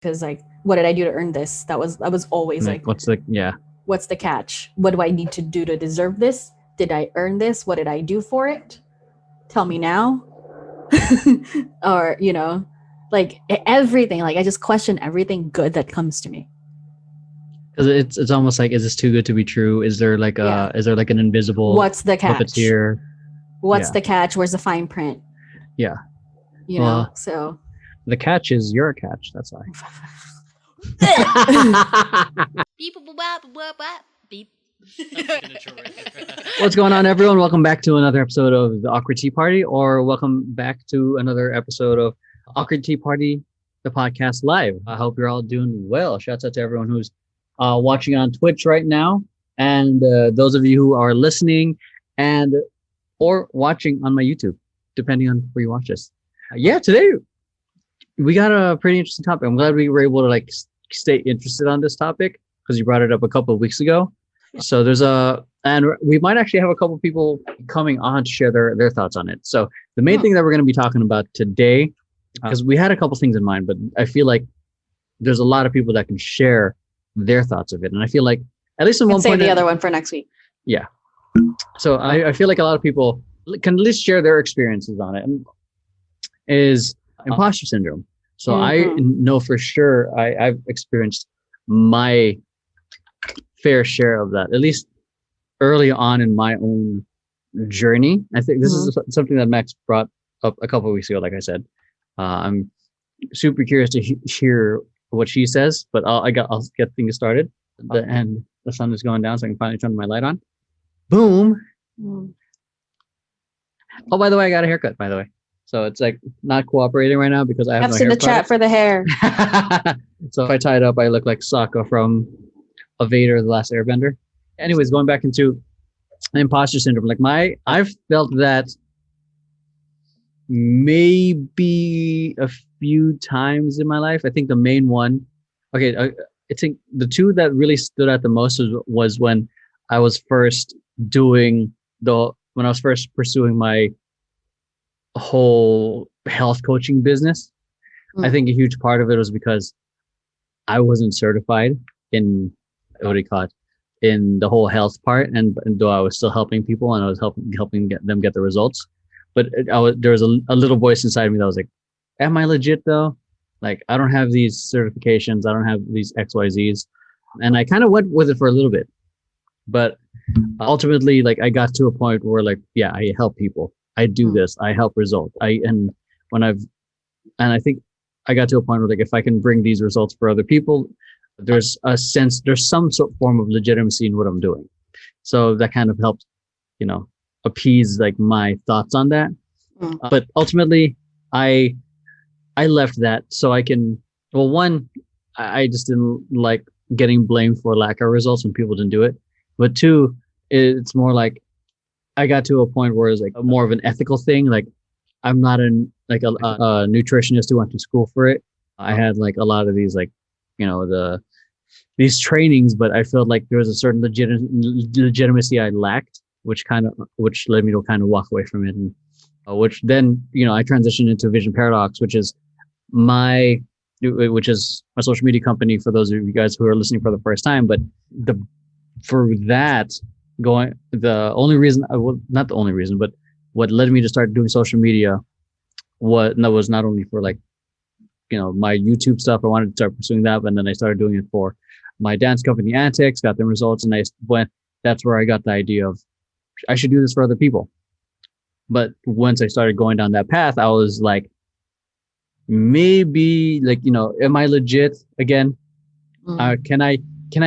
Because like, what did I do to earn this? That was always like, what's the catch? What do I need to do to deserve this? Did I earn this? What did I do for it? Tell me now. Or, like everything. Like I just question everything good that comes to me. Because it's almost like, is this too good to be true? Is there like an invisible what's the catch? puppeteer? What's the catch? Where's the fine print? Yeah. So the catch is you're a catch. That's why. Beep. What's going on, everyone? Welcome back to another episode of the Awkward Tea Party, or welcome back to another episode of Awkward Tea Party, the podcast live. I hope you're all doing well. Shouts out to everyone who's watching on Twitch right now, and those of you who are listening and or watching on my YouTube, depending on where you watch this. Today we got a pretty interesting topic. I'm glad we were able to stay interested on this topic because you brought it up a couple of weeks ago. So and we might actually have a couple of people coming on to share their thoughts on it. So the main thing that we're going to be talking about today, because we had a couple things in mind, but I feel like there's a lot of people that can share their thoughts of it. And I feel like at least at one point, save the other one for next week. Yeah. So I feel like a lot of people can at least share their experiences on it. And is imposter syndrome. So I know for sure I've experienced my fair share of that, at least early on in my own journey. I think this is something that Max brought up a couple of weeks ago. Like I said, I'm super curious to hear what she says, but I'll get things started. And the sun is going down, so I can finally turn my light on. Boom. Oh, by the way, I got a haircut, by the way. So it's like not cooperating right now because I have no hair. In the chat for the hair. So if I tie it up, I look like Sokka from Vader, the Last Airbender. Anyways, going back into imposter syndrome, I've felt that maybe a few times in my life. I think the main one, I think the two that really stood out the most was when I was first pursuing my whole health coaching business. I think a huge part of it was because I wasn't certified in in the whole health part, and though I was still helping people and I was helping get the results, but there was a little voice inside me that was like, am I legit though? Like, I don't have these certifications, I don't have these XYZs. And I kind of went with it for a little bit, but ultimately, I got to a point where I help people. I do this. I help result. I think I got to a point where if I can bring these results for other people, there's some sort of form of legitimacy in what I'm doing. So that kind of helped, appease my thoughts on that. But ultimately, I left that so I can. Well, one, I just didn't like getting blamed for lack of results when people didn't do it. But two, it's more like I got to a point where it's more of an ethical thing. I'm not a nutritionist who went to school for it. I had a lot of these these trainings, but I felt like there was a certain legitimacy I lacked, which led me to kind of walk away from it. And which then I transitioned into Vision Paradox, which is my social media company for those of you guys who are listening for the first time. But the only reason, not the only reason, but what led me to start doing social media was not only for my YouTube stuff. I wanted to start pursuing that, but then I started doing it for my dance company Antics, got them results, and that's where I got the idea of I should do this for other people. But once I started going down that path, I was like, maybe am I legit again? Can I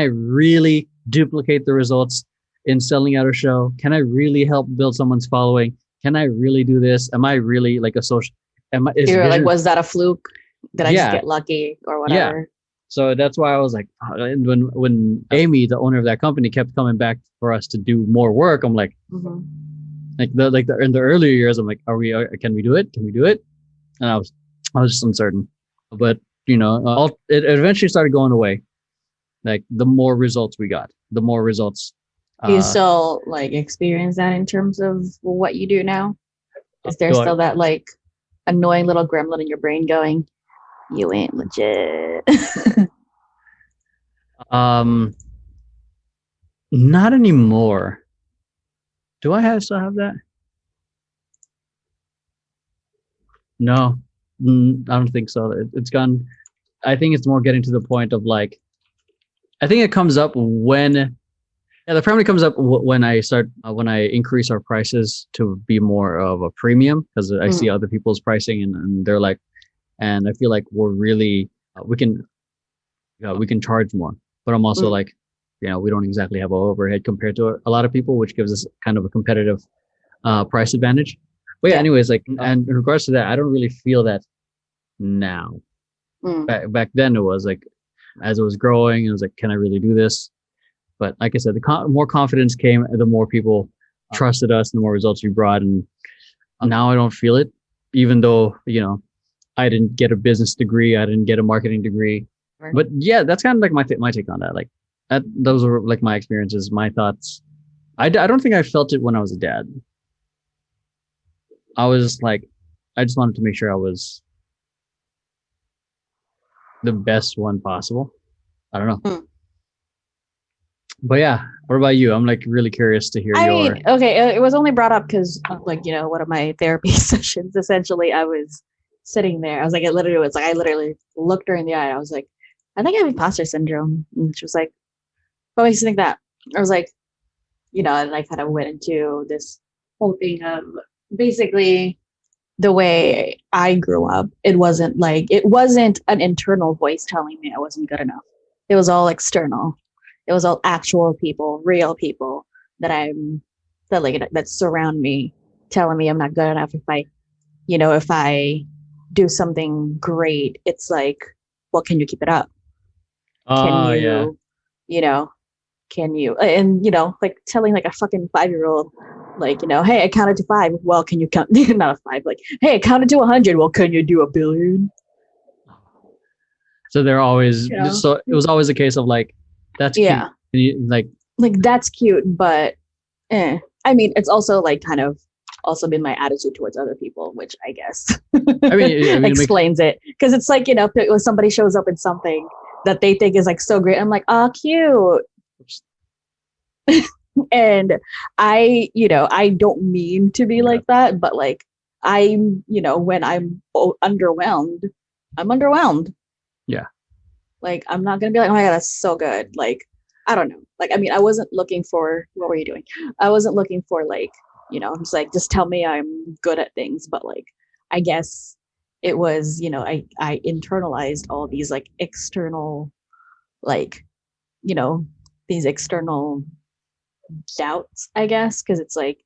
really duplicate the results in selling out a show? Can I really help build someone's following? Can I really do this? Am I really a social? Was that a fluke? Did I just get lucky or whatever? Yeah. So that's why I was like, when Amy, the owner of that company, kept coming back for us to do more work, I'm like, in the earlier years, I'm like, can we do it? Can we do it? And I was just uncertain, but it eventually started going away. The more results we got, the more results. Do you still experience that in terms of what you do now? Is there still that annoying little gremlin in your brain going, You ain't legit. Not anymore. Do I still have that? No, I don't think so. It's gone. I think it's more getting to the point of like, I think it comes up when, yeah, the primarily comes up when I start, when I increase our prices to be more of a premium, because I see other people's pricing and they're like, and I feel like we're really, we can charge more, but I'm also like, we don't exactly have an overhead compared to a lot of people, which gives us kind of a competitive price advantage. But yeah, anyways, like, and in regards to that, I don't really feel that now. Back then, it was like, as it was growing, it was like, can I really do this? But like I said, the more confidence came, the more people trusted us, and the more results we brought. And now I don't feel it, even though, I didn't get a business degree, I didn't get a marketing degree. But yeah, that's kind of like my take on that. Like those were like my experiences, my thoughts. I don't think I felt it when I was a dad. I was just like, I just wanted to make sure I was the best one possible. I don't know. But yeah, what about you? I'm like really curious to hear your. Okay, it was only brought up because like, one of my therapy sessions, essentially, I was sitting there. I was like, I literally looked her in the eye. I was like, I think I have imposter syndrome. And she was like, what makes you think that? I was like, and I kind of went into this whole thing of basically the way I grew up. It wasn't an internal voice telling me I wasn't good enough. It was all external. It was all actual people, real people that surround me, telling me I'm not good enough. If I do something great, it's like, well, can you keep it up? Can you, and like telling like a fucking 5-year-old, like, hey, I counted to 5. Well, can you count? Not a 5. Like, hey, I counted to 100. Well, can you do 1,000,000,000? So they're always, so it was always a case of like, that's cute. Like that's cute, but I mean, it's also like kind of also been my attitude towards other people, which I guess explains it. Because it's like, if somebody shows up in something that they think is like so great, I'm like, oh, cute. And I don't mean to be like that, but like when I'm underwhelmed, I'm underwhelmed. Yeah. Like, I'm not gonna be like, oh my God, that's so good. Like, I don't know. Like, I mean, I wasn't looking for, what were you doing? I wasn't looking for like, I'm just like, just tell me I'm good at things. But like, I guess it was, I internalized all these like external, like, these external doubts, I guess. Cause it's like,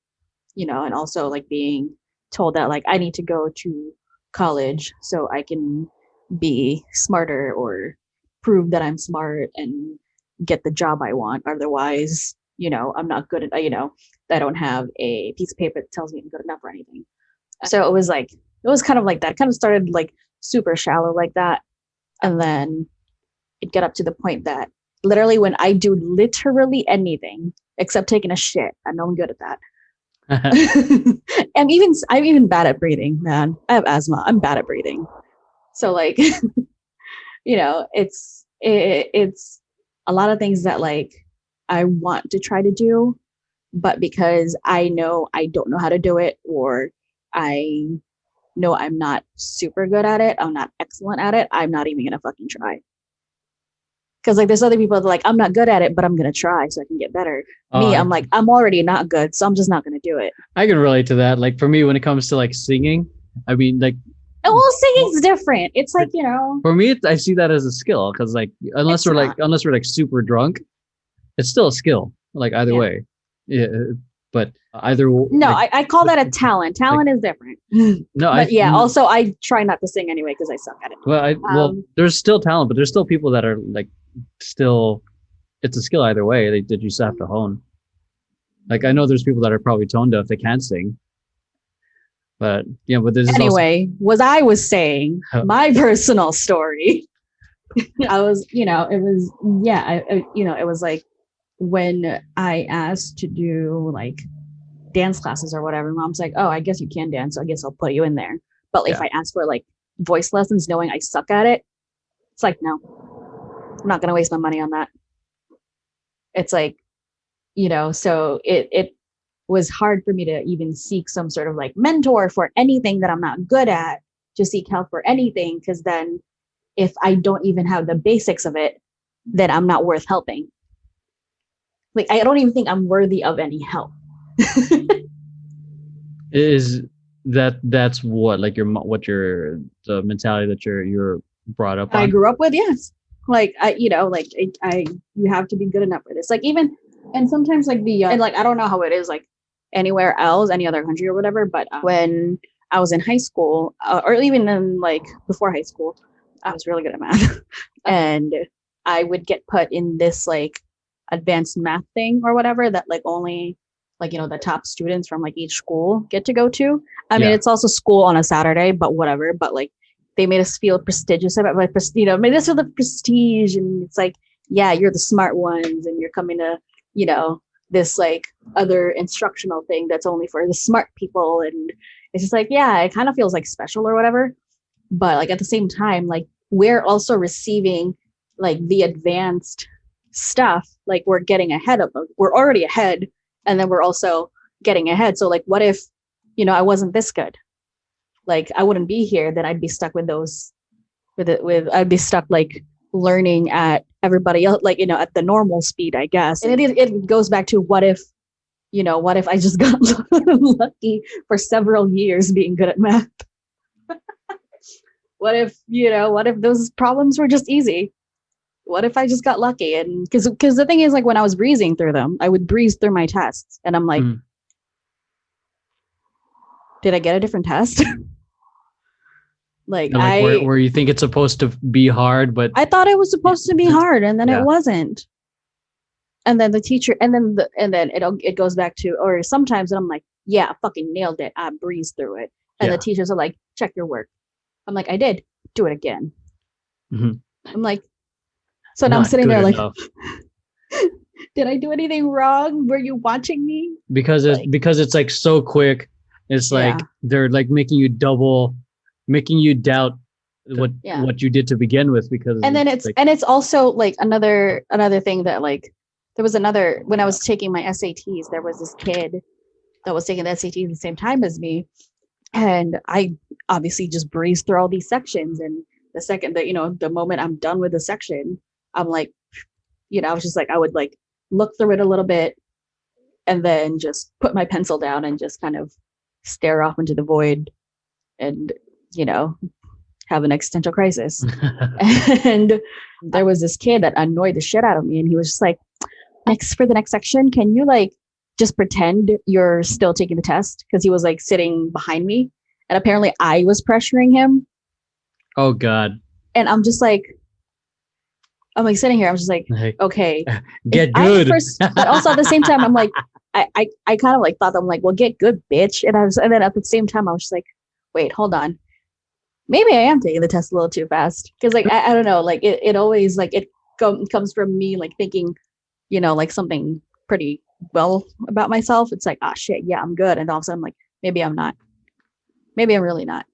and also like being told that like I need to go to college so I can be smarter or prove that I'm smart and get the job I want. Otherwise, I'm not good at, I don't have a piece of paper that tells me I'm good enough or anything. So it was kind of like that. It kind of started like super shallow like that. And then it got up to the point that literally when I do literally anything except taking a shit, I know I'm good at that. I'm even bad at breathing, man. I have asthma. I'm bad at breathing. So like, it's a lot of things that like I want to try to do, but because I know I don't know how to do it, or I know I'm not super good at it, I'm not excellent at it, I'm not even gonna fucking try. Because like there's other people that are like, I'm not good at it, but I'm gonna try so I can get better. Me, I'm like, I'm already not good, so I'm just not gonna do it. I can relate to that. Like for me, when it comes to like singing, I mean, like, well, singing's different. It's like, for me, I see that as a skill, because like unless we're like super drunk, it's still a skill. Like either way, yeah. But either no, like, I call that a talent. Talent is different. No, but also I try not to sing anyway because I suck at it. Well, there's still talent, but there's still people that are like still. It's a skill either way. They you just have to hone. Like I know there's people that are probably tone deaf, they can't sing. But but there's anyway, I was saying my personal story. I was, it was, it was like when I asked to do like dance classes or whatever, mom's like, oh, I guess you can dance, so I guess I'll put you in there. But if I asked for like voice lessons knowing I suck at it. It's like, no, I'm not going to waste my money on that. It's like, so it was hard for me to even seek some sort of like mentor for anything that I'm not good at, to seek help for anything. Because then if I don't even have the basics of it, then I'm not worth helping. Like, I don't even think I'm worthy of any help. Is that's what like the mentality that you're brought up on? I grew up with, yes. Like I you have to be good enough for this. Like even, and sometimes like and like I don't know how it is like anywhere else, any other country or whatever, but when I was in high school, or even in like before high school, I was really good at math, and I would get put in this like advanced math thing or whatever that like only like the top students from like each school get to go to. I mean, it's also school on a Saturday, but whatever. But like they made us feel prestigious about like made us feel the prestige, and it's like, yeah, you're the smart ones, and you're coming to this like other instructional thing that's only for the smart people, and it's just like, yeah, it kind of feels like special or whatever. But like at the same time, like we're also receiving like the advanced stuff, like we're getting ahead of them. We're already ahead, and then we're also getting ahead. So like what if I wasn't this good? Like I wouldn't be here, then I'd be stuck with those I'd be stuck like learning at everybody else, like at the normal speed, I guess. And it goes back to what if I just got lucky for several years being good at math? What if those problems were just easy? What if I just got lucky? And because the thing is, like when I was breezing through them, I would breeze through my tests, and I'm like, did I get a different test? Like where you think it's supposed to be hard, but I thought it was supposed to be hard, and then it wasn't. And then the teacher, and then it goes back to, or sometimes I'm like, yeah, I fucking nailed it. I breezed through it, and the teachers are like, check your work. I'm like, I did. Do it again. Mm-hmm. I'm like, so now I'm sitting there like, did I do anything wrong? Were you watching me? Because it's like so quick. It's like they're like making you doubt what you did to begin with. Because and then it's also like another thing that like there was another, when I was taking my SATs, there was this kid that was taking the SATs at the same time as me, and I obviously just breezed through all these sections, and the second that the moment I'm done with the section, I'm like, I was just like, I would like look through it a little bit and then just put my pencil down and just kind of stare off into the void and have an existential crisis. And there was this kid that annoyed the shit out of me, and he was just like, for the next section, can you like just pretend you're still taking the test? Because he was like sitting behind me, and apparently I was pressuring him. Oh God. And I'm like sitting here, I'm just like, okay, get good. But also at the same time, I'm like, I kind of like thought, I'm like, well, get good, bitch. And then at the same time, I was just like, wait, hold on. Maybe I am taking the test a little too fast. Because like, I don't know, like it always like it comes from me like thinking, like something pretty well about myself. It's like, shit, yeah, I'm good. And all of a sudden I'm like, maybe I'm not. Maybe I'm really not.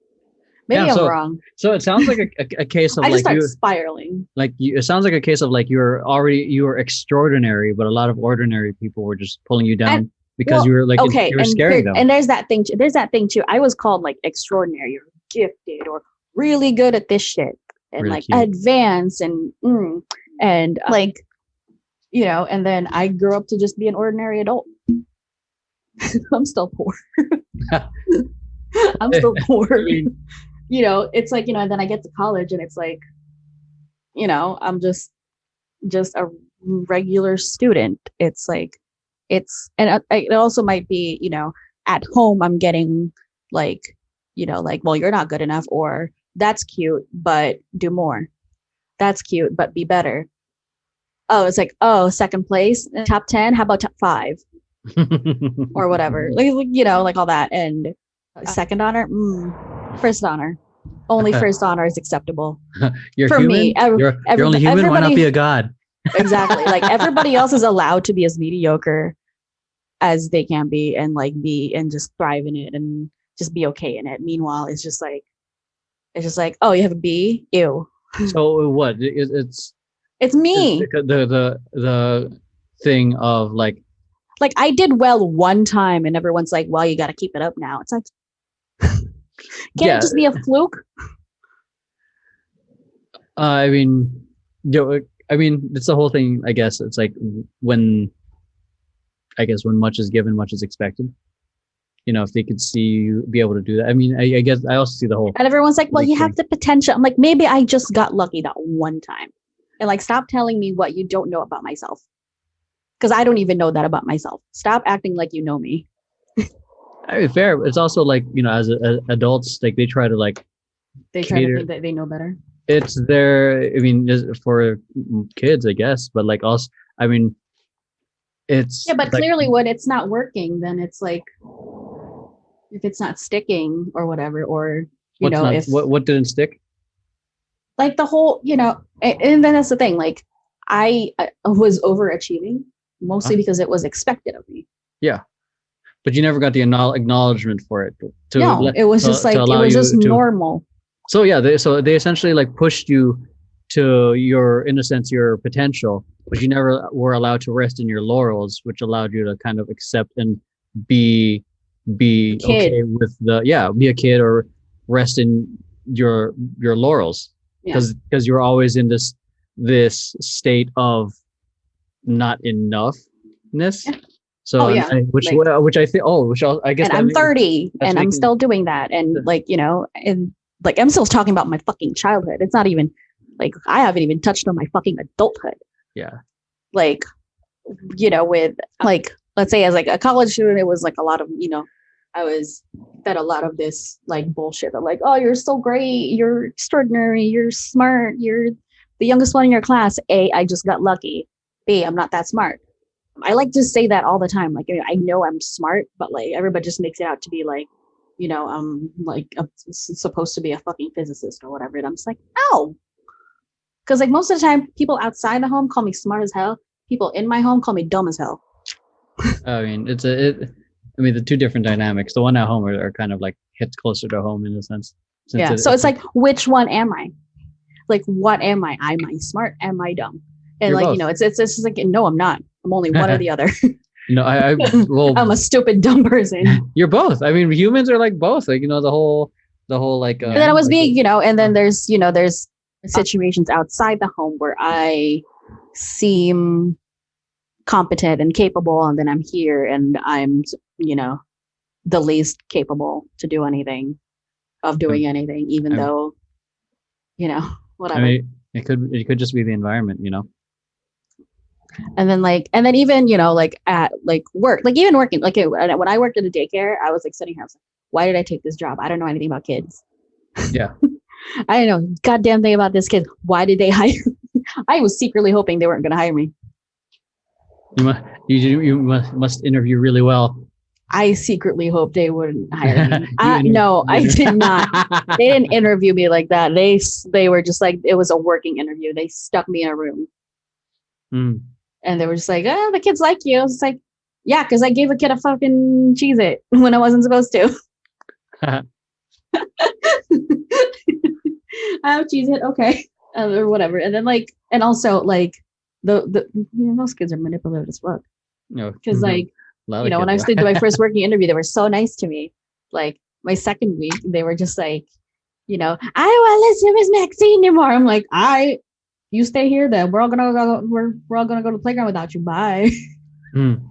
Maybe I'm wrong. So it sounds like a case of I just like start spiraling. Like it sounds like a case of like you were extraordinary, but a lot of ordinary people were just pulling you down because you were like, you were scaring them. And there's that thing too. I was called like extraordinary or gifted or really good at this shit and really like cute. Advanced and like, and then I grew up to just be an ordinary adult. I'm still poor. I'm still poor. I mean, it's like, and then I get to college and it's like, I'm just a regular student. It's like, and it also might be, at home, I'm getting like, like, well, you're not good enough, or that's cute, but do more. That's cute, but be better. Oh, it's like, second place, top 10. How about top 5 or whatever? Like all that. And second honor, first honor. Only first honor is acceptable. You're for human? me. You're only human. Why not be a god? Exactly. Like everybody else is allowed to be as mediocre as they can be, and like be and just thrive in it and just be okay in it. Meanwhile, it's just like, It's just like, oh, you have a B? Ew. So what? It's It's me. the thing of like, Like I did well one time and everyone's like, well, you got to keep it up now. It's like, can't it yeah. just be a fluke? I mean, I mean, it's the whole thing. I guess it's like when when much is given, much is expected. If they could see you be able to do that. I mean, I guess I also see the whole And everyone's like, well, like you have thing. the potential. I'm like, maybe I just got lucky that one time. And like, stop telling me what you don't know about myself. Because I don't even know that about myself. Stop acting like you know me. I mean, fair. It's also like as adults, like they try to like They try to cater. think that they know better. It's their. I mean, just for kids, I guess, but like also, I mean, it's Yeah, but like clearly when it's not working, then it's like, if it's not sticking or whatever, or, what's not if what didn't stick. like the whole, and then that's the thing. Like I was overachieving Huh? mostly because it was expected of me. Yeah, but you never got the acknowledgement for it No, it was just to like, it allow was just you to. normal. So yeah, they essentially like pushed you to your, in a sense, your potential, but you never were allowed to rest in your laurels, which allowed you to kind of accept and be A be kid. okay with be a kid or rest in your laurels Yeah. because you're always in this state of not enoughness. Yeah. So Oh yeah. which I think I guess And that I'm 30 that's and I'm making still doing that. And like, and like I'm still talking about my fucking childhood. It's not even like I haven't even touched on my fucking adulthood. yeah. Like, with like, let's say as like a college student, it was like a lot of, I was fed a lot of this like bullshit of like, oh, you're so great, you're extraordinary, you're smart, you're the youngest one in your class. A, I just got lucky. B, I'm not that smart. I like to say that all the time. Like, I know I'm smart, but like everybody just makes it out to be like, I'm like supposed to be a fucking physicist or whatever. And I'm just like, no. Because like most of the time, people outside the home call me smart as hell. People in my home call me dumb as hell. I mean, I mean, the two different dynamics. The one at home are kind of like hits closer to home in a sense. Yeah. So it's like, which one am I? Like, what am I? Am I smart? Am I dumb? And you're like, both. it's just like, no, I'm not. I'm only one or the other. No, well, I'm a stupid, dumb person. you're both. I mean, humans are like both. Like the whole like. And then I was like, being, and then there's situations outside the home where I seem competent and capable, and then I'm here and I'm, the least capable to do anything, even though, whatever. I mean, it could just be the environment, And then even, like at like work, like even working, like when I worked at a daycare, I was like sitting here, I was like, why did I take this job? I don't know anything about kids. Yeah. I don't know goddamn thing about this kid. Why did they hire me? I was secretly hoping they weren't going to hire me. You must interview really well. I secretly hoped they wouldn't hire me. No, I did not. They didn't interview me like that. They were just like, it was a working interview. They stuck me in a room. Mm. And they were just like, oh, the kids like you. I was like, yeah, because I gave a kid a fucking Cheez-It when I wasn't supposed to. Oh, Cheez-It, okay. Or whatever. And then like, and also like the most kids are manipulative as fuck. Because like, when I did my first working interview, they were so nice to me. Like my second week, they were just like, I don't want to listen to Miss Maxine anymore. I'm like, you stay here then. We're all gonna go to the playground without you. Bye. Mm.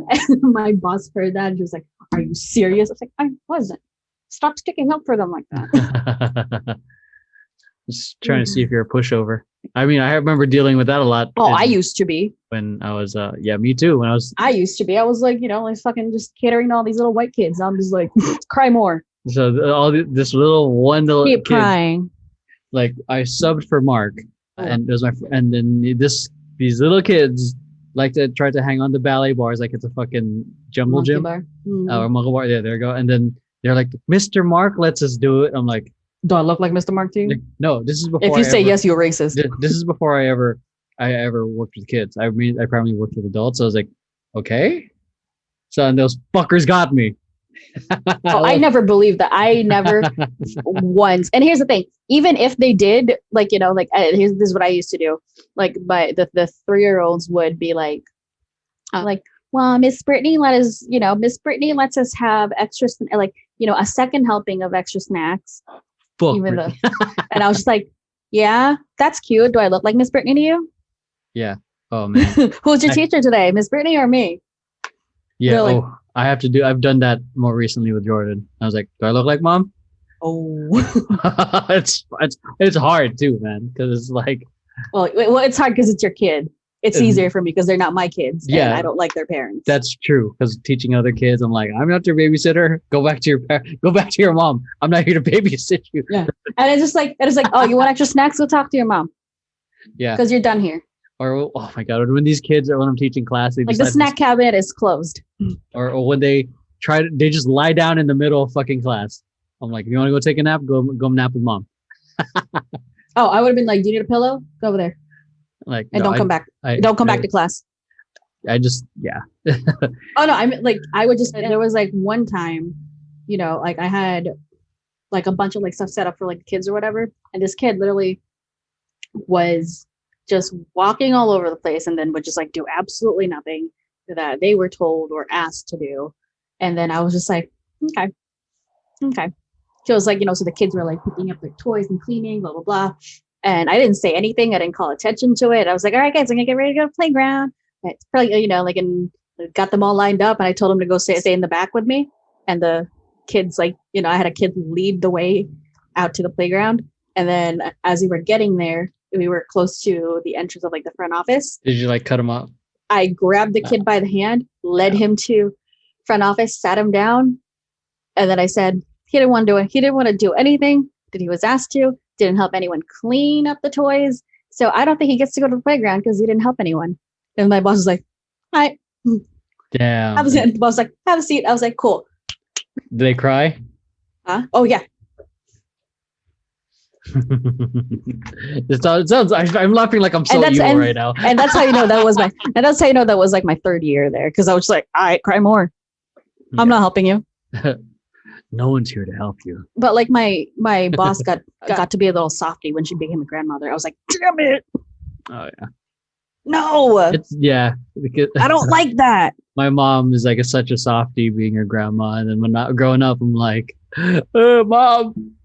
And my boss heard that and she was like, are you serious? I was like, I wasn't. Stop sticking up for them like that. Just trying to see if you're a pushover. I mean, I remember dealing with that a lot. Oh, I used to be. When I was me too. When I used to be. I was like, like fucking just catering to all these little white kids. I'm just like, cry more. So this one little keep kid, crying. Like I subbed for Mark, and it was and then these little kids like to try to hang on the ballet bars like it's a fucking jungle Monkey gym bar. or monkey bar. Yeah, there you go. And then they're like, Mr. Mark lets us do it. I'm like, do I look like Mr. Mark to you? No, this is before. If you say yes, you're racist. This is before I ever worked with kids. I mean, I primarily worked with adults. So I was like, okay. So and those fuckers got me. Oh, I never believed that. I never once. And here's the thing: even if they did, like like here's this is what I used to do. Like, the 3-year-olds would be like, well, Miss Brittany Miss Brittany lets us have extra, like a second helping of extra snacks. Fuck, Even though, and I was just like, yeah, that's cute. Do I look like Miss Brittany to you? yeah. Oh man. Who's your teacher today, Miss Brittany or me? Yeah. They're like, Oh, I've done that more recently with Jordan. I was like, do I look like mom? oh. It's hard too, man, because it's like, Well, it's hard because it's your kid. It's easier for me because they're not my kids. Yeah. And I don't like their parents. that's true. Because teaching other kids, I'm like, I'm not your babysitter. Go back to go back to your mom. I'm not here to babysit you. Yeah. And it's like, oh, you want extra snacks? Go talk to your mom. Yeah. Because you're done here. Or oh my god, when these kids are when I'm teaching class, they Like the snack cabinet is closed. or when they they just lie down in the middle of fucking class. I'm like, if you want to go take a nap, go nap with mom. Oh, I would have been like, do you need a pillow? Go over there. Like, And don't come back. Don't come back to class. I just, yeah. Oh no, I mean, like, I would just, there was like one time, like I had like a bunch of like stuff set up for like the kids or whatever. And this kid literally was just walking all over the place and then would just like do absolutely nothing that they were told or asked to do. And then I was just like, okay. So it was like, so the kids were like picking up their toys and cleaning, blah, blah, blah. And I didn't say anything. I didn't call attention to it. I was like, all right, guys, I'm going to get ready to go to the playground. And it's probably, and got them all lined up. And I told them to go stay in the back with me. And the kids, like, I had a kid lead the way out to the playground. And then as we were getting there, we were close to the entrance of like the front office. Did you like cut him off? I grabbed the kid by the hand, led him to front office, sat him down. And then I said, he didn't want to do anything that he was asked to. Didn't help anyone clean up the toys. So I don't think he gets to go to the playground because he didn't help anyone. And my boss was like, all right. Damn. The boss was like, have a seat. I was like, cool. Did they cry? Huh? Oh, yeah. It sounds. I'm laughing like I'm so evil right now. And that's how you know that was like my 3rd year there, because I was just like, all right, cry more. I'm not helping you. No one's here to help you. But like my boss got to be a little softy when she became a grandmother. I was like, damn it. Oh yeah. No. Because I don't like that. My mom is like such a softy being her grandma, and then when not growing up, I'm like, Mom.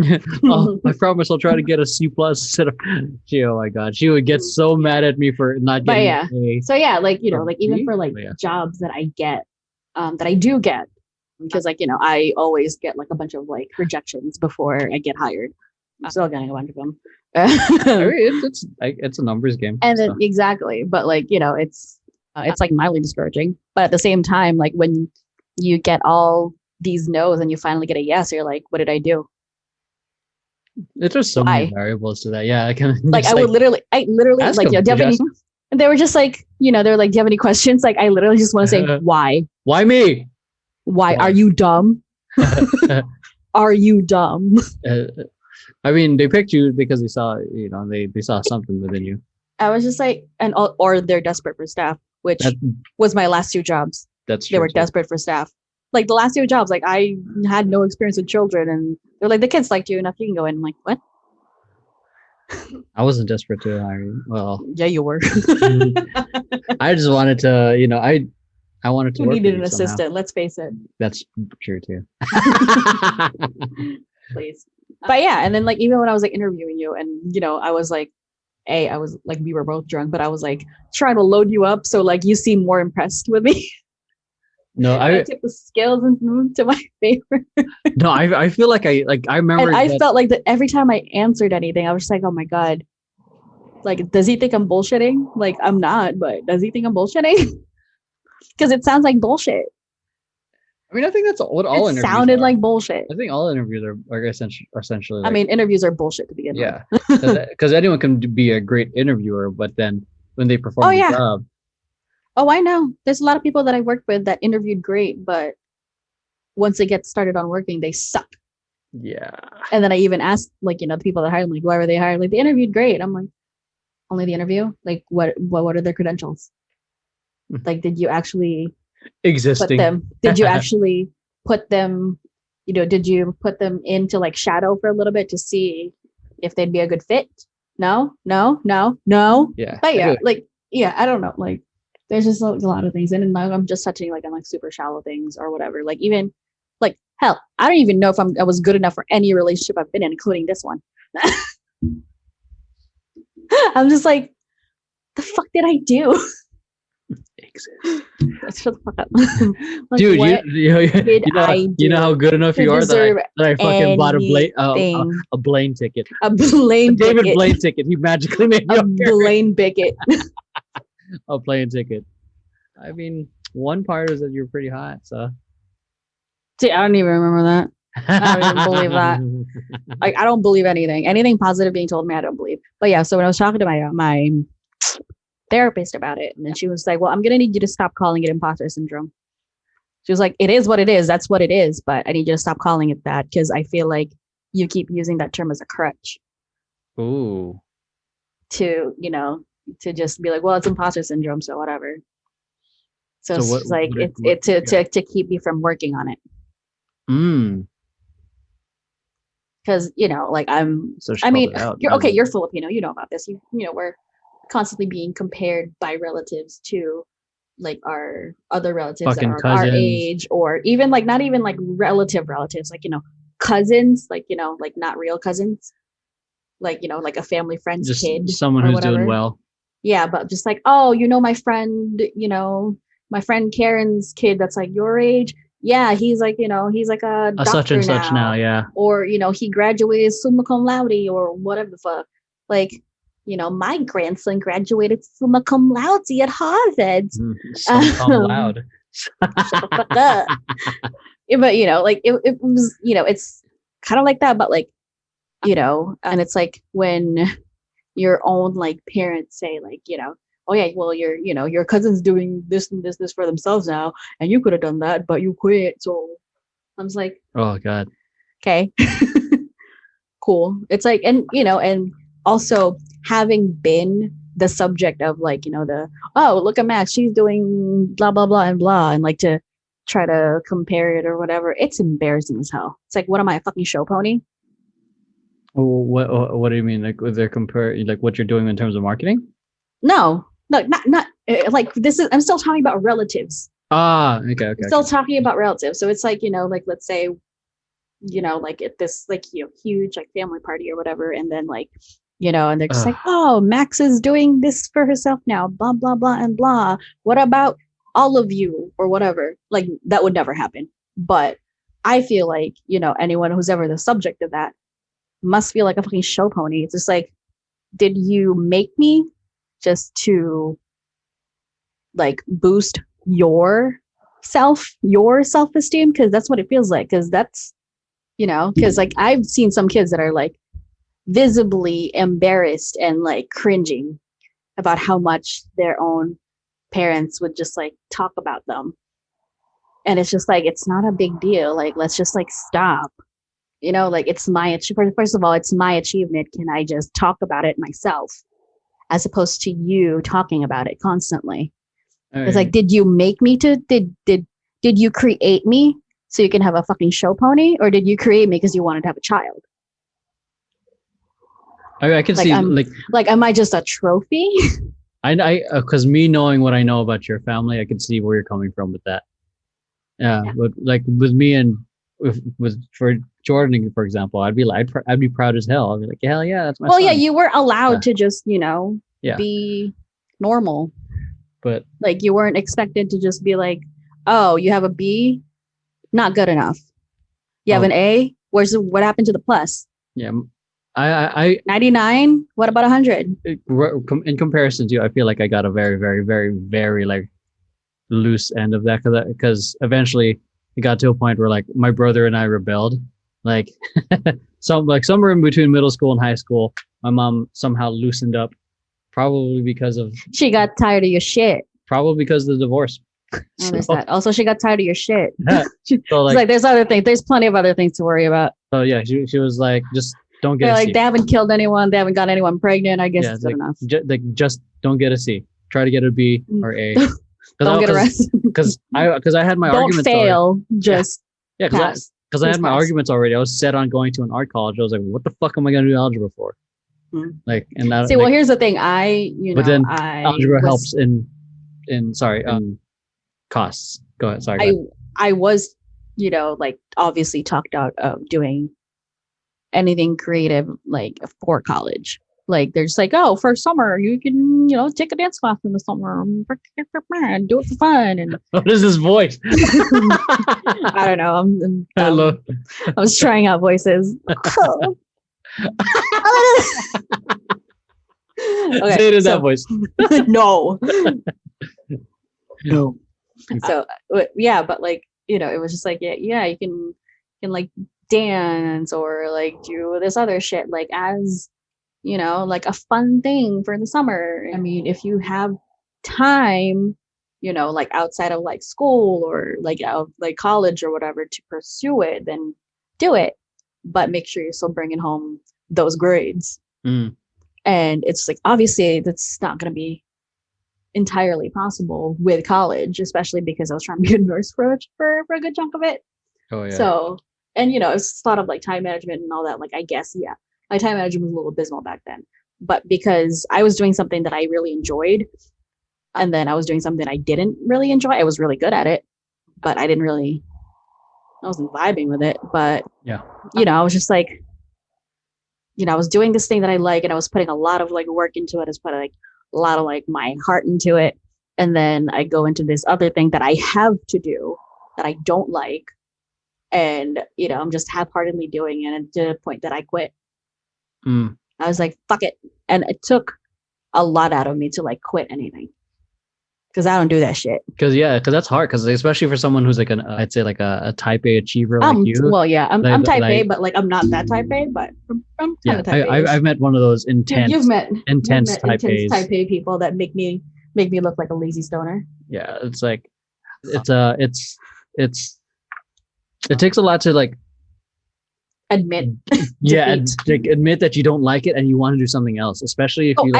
I promise I'll try to get a C plus. Oh my god, she would get so mad at me for not getting an A. So yeah, like like even for like jobs that I get, that I do get, because like I always get like a bunch of like rejections before I get hired. I'm still getting a bunch of them. It's a numbers game. And then, exactly, but like it's like mildly discouraging. But at the same time, like when you get all these no's and you finally get a yes, you're like, what did I do? It's just so many variables to that. Yeah, I can. Like I literally like, do you have any? And they were just like, they were like, do you have any questions? Like I literally just want to say, why? Why me? Why are you dumb? Are you dumb? I mean, they picked you because they saw, they saw something within you. I was just like, or they're desperate for staff, which was my last 2 jobs. That's true. They were desperate for staff. Like the last 2 jobs, like I had no experience with children, and they're like, the kids liked you enough, you can go in. I'm like, what? I wasn't desperate to hire you. Well, yeah, you were. I just wanted to, I wanted to. You work needed with an assistant. Let's face it. That's true too. Please. But yeah, and then like even when I was like interviewing you, and I was like, I was like, we were both drunk, but I was like trying to load you up so like you seem more impressed with me. No, I took the scales and moved to my favor. No, I feel like I remember. And I felt like that every time I answered anything, I was just like, oh my god, like does he think I'm bullshitting? Like I'm not, but does he think I'm bullshitting? Because it sounds like bullshit. I mean, I think that's what all interviews sounded are. like bullshit. I think all interviews are essentially. Like, I mean, interviews are bullshit to begin with. Yeah, because anyone can be a great interviewer, but then when they perform the job. Oh, I know. There's a lot of people that I worked with that interviewed great, but once they get started on working, they suck. Yeah. And then I even asked, like, the people that hired them, like, why were they hired? Like, they interviewed great. I'm like, only the interview? Like, what are their credentials? Like, did you actually existing? Did you actually put them, did you put them into like shadow for a little bit to see if they'd be a good fit? No. Yeah. But yeah, like, yeah, I don't know. Like, there's just like, a lot of things. And then I'm just touching like on like super shallow things or whatever. Like, even like, hell, I don't even know if I was good enough for any relationship I've been in, including this one. I'm just like, the fuck did I do? Let's shut the fuck up. Like, dude, what did I do you know how good enough you are that I fucking bought a Blaine ticket. A Blaine David ticket. Blaine ticket. He magically made me A Blaine ticket. A plane ticket. I mean, one part is that you're pretty hot, so. See, I don't even remember that. I don't even believe that. Like, I don't believe anything positive being told me, I don't believe. But yeah, so when I was talking to my therapist about it, and then she was like, well, I'm gonna need you to stop calling it imposter syndrome. She was like, it is what it is, that's what it is, but I need you to stop calling it that, because I feel like you keep using that term as a crutch. Ooh. To to just be like, well, it's imposter syndrome, so whatever. So it's like to keep me from working on it. Because like you're Filipino, you know about this. We're constantly being compared by relatives to like our other relatives that are our age, or even like not even like relatives, like cousins, like like not real cousins, like like a family friend's just kid, someone who's doing well. Yeah, but just like, oh, my friend, my friend Karen's kid that's like your age. Yeah, he's like, he's like a doctor such and such now, yeah. Or, he graduated summa cum laude or whatever the fuck. Like, my grandson graduated summa cum laude at Harvard. Summa cum laude. Shut the fuck up. But, like, it was, it's kind of like that, but like, and it's like when your own like parents say like, oh yeah, well your cousin's doing this and this for themselves now, and you could have done that, but you quit. So I was like, oh god, okay. Cool. It's like, and and also having been the subject of like look at Max, she's doing blah blah blah and blah, and like to try to compare it or whatever, it's embarrassing as hell. It's like, what am I, a fucking show pony? What do you mean? Like, they're comparing like what you're doing in terms of marketing? No, not like this is. I'm still talking about relatives. Okay. I'm still talking about relatives. So it's like like let's say, like at this like huge like family party or whatever, and then like and they're just like, oh, Max is doing this for herself now, blah blah blah and blah. What about all of you or whatever? Like that would never happen. But I feel like anyone who's ever the subject of that must feel like a fucking show pony. It's just like, did you make me just to like boost your self-esteem? Because that's what it feels like. Because that's because like I've seen some kids that are like visibly embarrassed and like cringing about how much their own parents would just like talk about them, and it's just like, it's not a big deal. Like, let's just like stop. Like, it's first of all, it's my achievement. Can I just talk about it myself, as opposed to you talking about it constantly? It's like, did you make me to, did you create me so you can have a fucking show pony? Or did you create me because you wanted to have a child? I can see, am I just a trophy? I because me knowing what I know about your family, I can see where you're coming from with that. Yeah. But like with me and for Jordan, for example, I'd be proud as hell. I'd be like, hell yeah, that's my son. Yeah, you were allowed to just be normal, but like you weren't expected to just be like, oh, you have a B, not good enough. You have an A, what happened to the plus? Yeah, I 99. What about 100? In comparison to you, I feel like I got a very, very, very, very like loose end of that, because eventually it got to a point where like my brother and I rebelled, like somewhere in between middle school and high school. My mom somehow loosened up, probably because of she got tired of your shit. Probably because of the divorce. There's that. Also, she got tired of your shit. Yeah. So like, there's other things. There's plenty of other things to worry about. So yeah, she was like, just don't get. They haven't killed anyone. They haven't got anyone pregnant. I guess it's good enough. Just don't get a C. Try to get a B or A. Don't get arrested. Because I had my don't argument. Don't fail. Just Yeah, Pass. because I Please had my pass. arguments already. I was set on going to an art college. I was like, what the fuck am I gonna do algebra for? Like, and that See, like, well, here's the thing. but then I algebra helps was, in sorry, costs. Go ahead. Sorry, go I, ahead. I was, like obviously talked out of doing anything creative, like for college. Like, they're just like, oh, for summer, you can, take a dance class in the summer and do it for fun. And What is this voice? I don't know. Hello. I was trying out voices. Okay, Say it in that voice. no. No. So yeah, but like, it was just like, yeah, you can like dance or like do this other shit like as, like a fun thing for the summer. I mean, if you have time, like outside of like school or like out of like college or whatever to pursue it, then do it. But make sure you're still bringing home those grades. Mm. And it's like, obviously that's not going to be entirely possible with college, especially because I was trying to be a nurse for a good chunk of it. Oh yeah. So, and it's a lot of like time management and all that. Like, I guess, yeah, my time management was a little abysmal back then, but because I was doing something that I really enjoyed, and then I was doing something I didn't really enjoy. I was really good at it, but I wasn't vibing with it. But yeah, I was just like, I was doing this thing that I like, and I was putting a lot of like work into it. I was putting like a lot of like my heart into it. And then I go into this other thing that I have to do that I don't like. And, I'm just half-heartedly doing it, and to the point that I quit. Mm. I was like, fuck it. And it took a lot out of me to like quit anything. Because I don't do that shit. Because that's hard. Because especially for someone who's like I'd say like a type A achiever like you. Well, yeah, I'm type A, like, but like I'm not that type A, but I'm kind of type A. I've met one of those intense. You've met type A's. Type A people that make me look like a lazy stoner. Yeah, it's like it takes a lot to like admit. admit that you don't like it and you want to do something else, especially if you.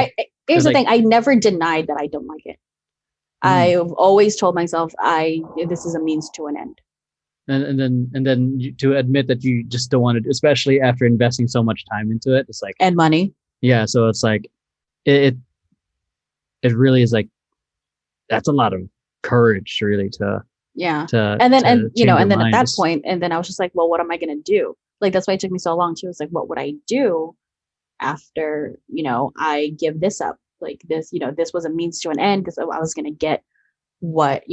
Here's the thing: I never denied that I don't like it. I've always told myself this is a means to an end. And then to admit that you just don't want to, especially after investing so much time into it, it's like, and money. Yeah, so it's like it really is like, that's a lot of courage really to and then at that point, and then I was just like, well, what am I gonna do? Like, that's why it took me so long. She was like, what would I do after I give this up? Like, this this was a means to an end, because I was gonna get what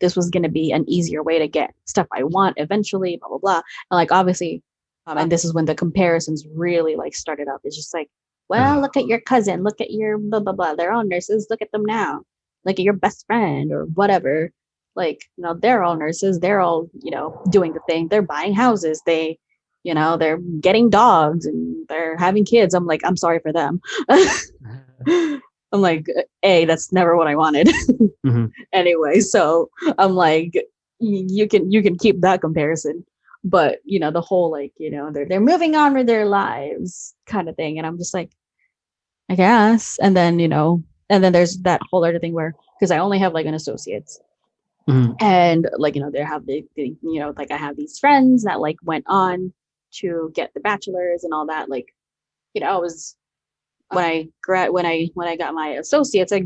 this was gonna be an easier way to get stuff I want eventually, blah blah blah. And like, obviously, and this is when the comparisons really like started up. It's just like, well, look at your cousin, look at your blah blah blah, they're all nurses, look at them now. Look at your best friend or whatever, like, they're all nurses, they're all doing the thing, they're buying houses, they're getting dogs and they're having kids. I'm like, I'm sorry for them. I'm like, that's never what I wanted. Mm-hmm. Anyway, so I'm like, you can keep that comparison, but the whole like, they're moving on with their lives kind of thing, and I'm just like, I guess. And then and then there's that whole other thing where, because I only have like an associate's, and like they have the like, I have these friends that like went on to get the bachelor's and all that. Like, it was when I got my associates, I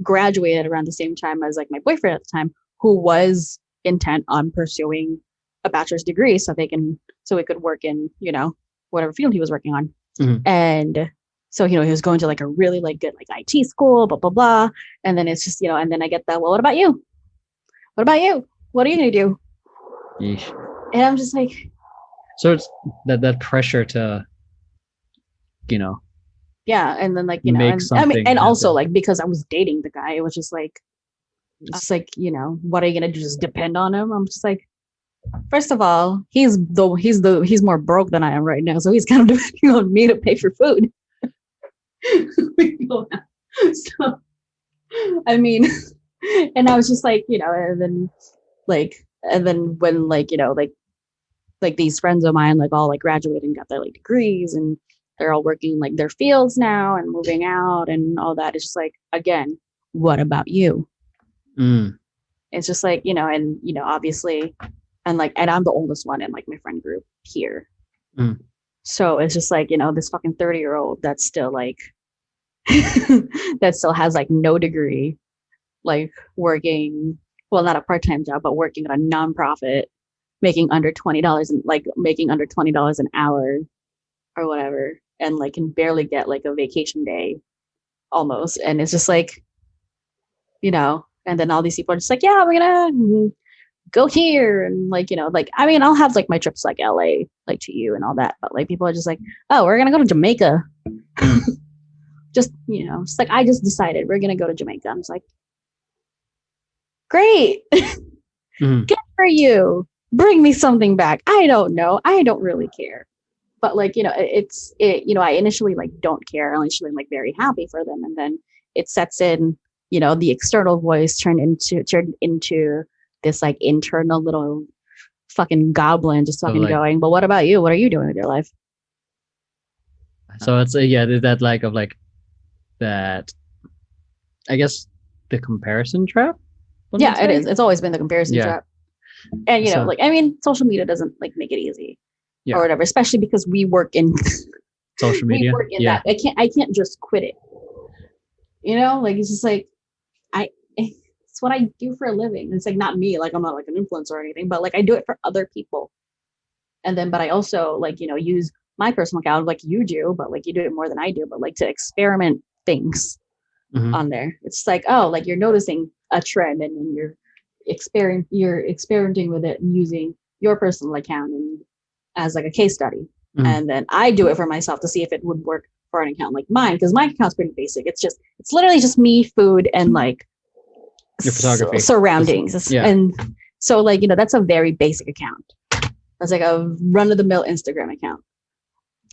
graduated around the same time as like my boyfriend at the time, who was intent on pursuing a bachelor's degree so we could work in whatever field he was working on. And so he was going to like a really like good like IT school, blah blah blah. And then it's just and then I get that, well, what about you? What are you gonna do? Yeesh. And I'm just like, so it's that pressure to yeah. And then like and also like, because I was dating the guy, it was just like, what are you gonna do, just depend on him? I'm just like, first of all, he's more broke than I am right now, so he's kind of depending on me to pay for food. So I mean, and I was just like, and then when like like these friends of mine like all like graduated and got their like degrees, and they're all working like their fields now and moving out and all that, it's just like, again, what about you? It's just like, and obviously and I'm the oldest one in like my friend group here. Mm. So it's just like, this fucking 30-year-old that's still like that still has like no degree, like working, well, not a part-time job, but working at a nonprofit, making under $20 and like making under $20 an hour or whatever, and like can barely get like a vacation day almost. And it's just like, and then all these people are just like, yeah, we're gonna go here. And like, like, I mean, I'll have like my trips like LA, like to you and all that. But like people are just like, oh, we're gonna go to Jamaica. Just, it's like, I just decided we're gonna go to Jamaica. I'm just like, great. Good for you. Bring me something back. I don't know. I don't really care. But like, I initially like don't care. I initially like very happy for them. And then it sets in, the external voice turned into this like internal little fucking goblin just fucking like, going, but what about you? What are you doing with your life? So it's that like of like that, I guess, the comparison trap. Yeah, it is. It's always been the comparison trap. And So- like, I mean, social media doesn't like make it easy or whatever, especially because we work in social media. we work in that. I can't just quit it. Like it's just like it's what I do for a living. It's like not me, like I'm not like an influencer or anything, but like I do it for other people. And then, but I also like, use my personal account like you do, but like you do it more than I do, but like to experiment things on there. It's like, oh, like you're noticing a trend and then you're experimenting with it and using your personal account and as like a case study. And then I do it for myself to see if it would work for an account like mine, because my account's pretty basic. It's literally just me, food, and like your photography surroundings. And so like, that's a very basic account. That's like a run-of-the-mill Instagram account.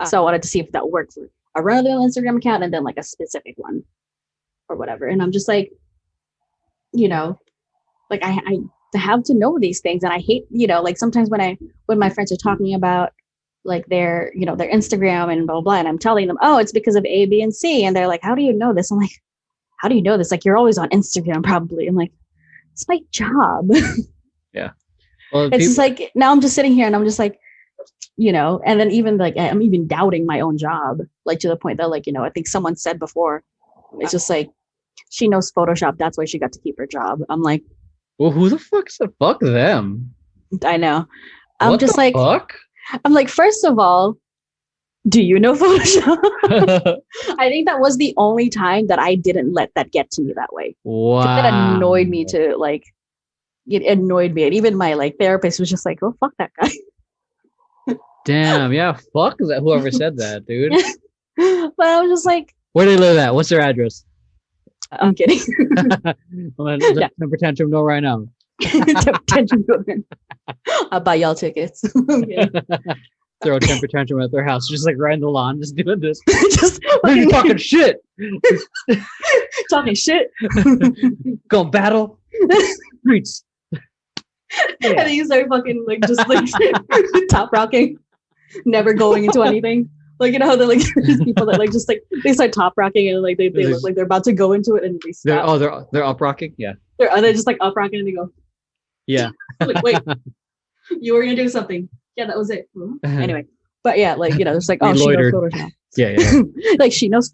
So I wanted to see if that worked for a run-of-the-mill Instagram account and then like a specific one or whatever. And I'm just like, like I have to know these things. And I hate, like sometimes when my friends are talking about like their Instagram and blah, blah, blah, and I'm telling them, oh, it's because of A, B, and C. And they're like, how do you know this? I'm like, how do you know this? Like, you're always on Instagram, probably. I'm like, it's my job. Yeah. Well, it's just like, now I'm just sitting here and I'm just like, and then even like, I'm even doubting my own job, like to the point that like, I think someone said before, it's just like, she knows Photoshop. That's why she got to keep her job. I'm like, well, who the fuck said fuck them? I know. I'm what just the like, fuck? I'm like, first of all, do you know Photoshop? I think that was the only time that I didn't let that get to me that way. Wow. It annoyed me to like, it annoyed me. And even my like therapist was just like, oh, fuck that guy. Damn, yeah, fuck that. Whoever said that, dude. But I was just like, where do they live at? What's their address? I'm kidding. Temper tantrum, no, right now. I'll buy y'all tickets. Throw a temper tantrum at their house, just like right in the lawn, just doing this. Just talking shit. Talking shit. Go battle. Streets. Yeah. And then you start fucking like just like top rocking, never going into anything. Like how they're like these people that like just like they start top rocking and like they look like they're about to go into it and they stop. They're up rocking. Yeah. They're just like up rocking and they go. Yeah. Like, wait, you were gonna do something. Yeah, that was it. Anyway, but yeah, like it's like she knows Photoshop. Yeah. Like she knows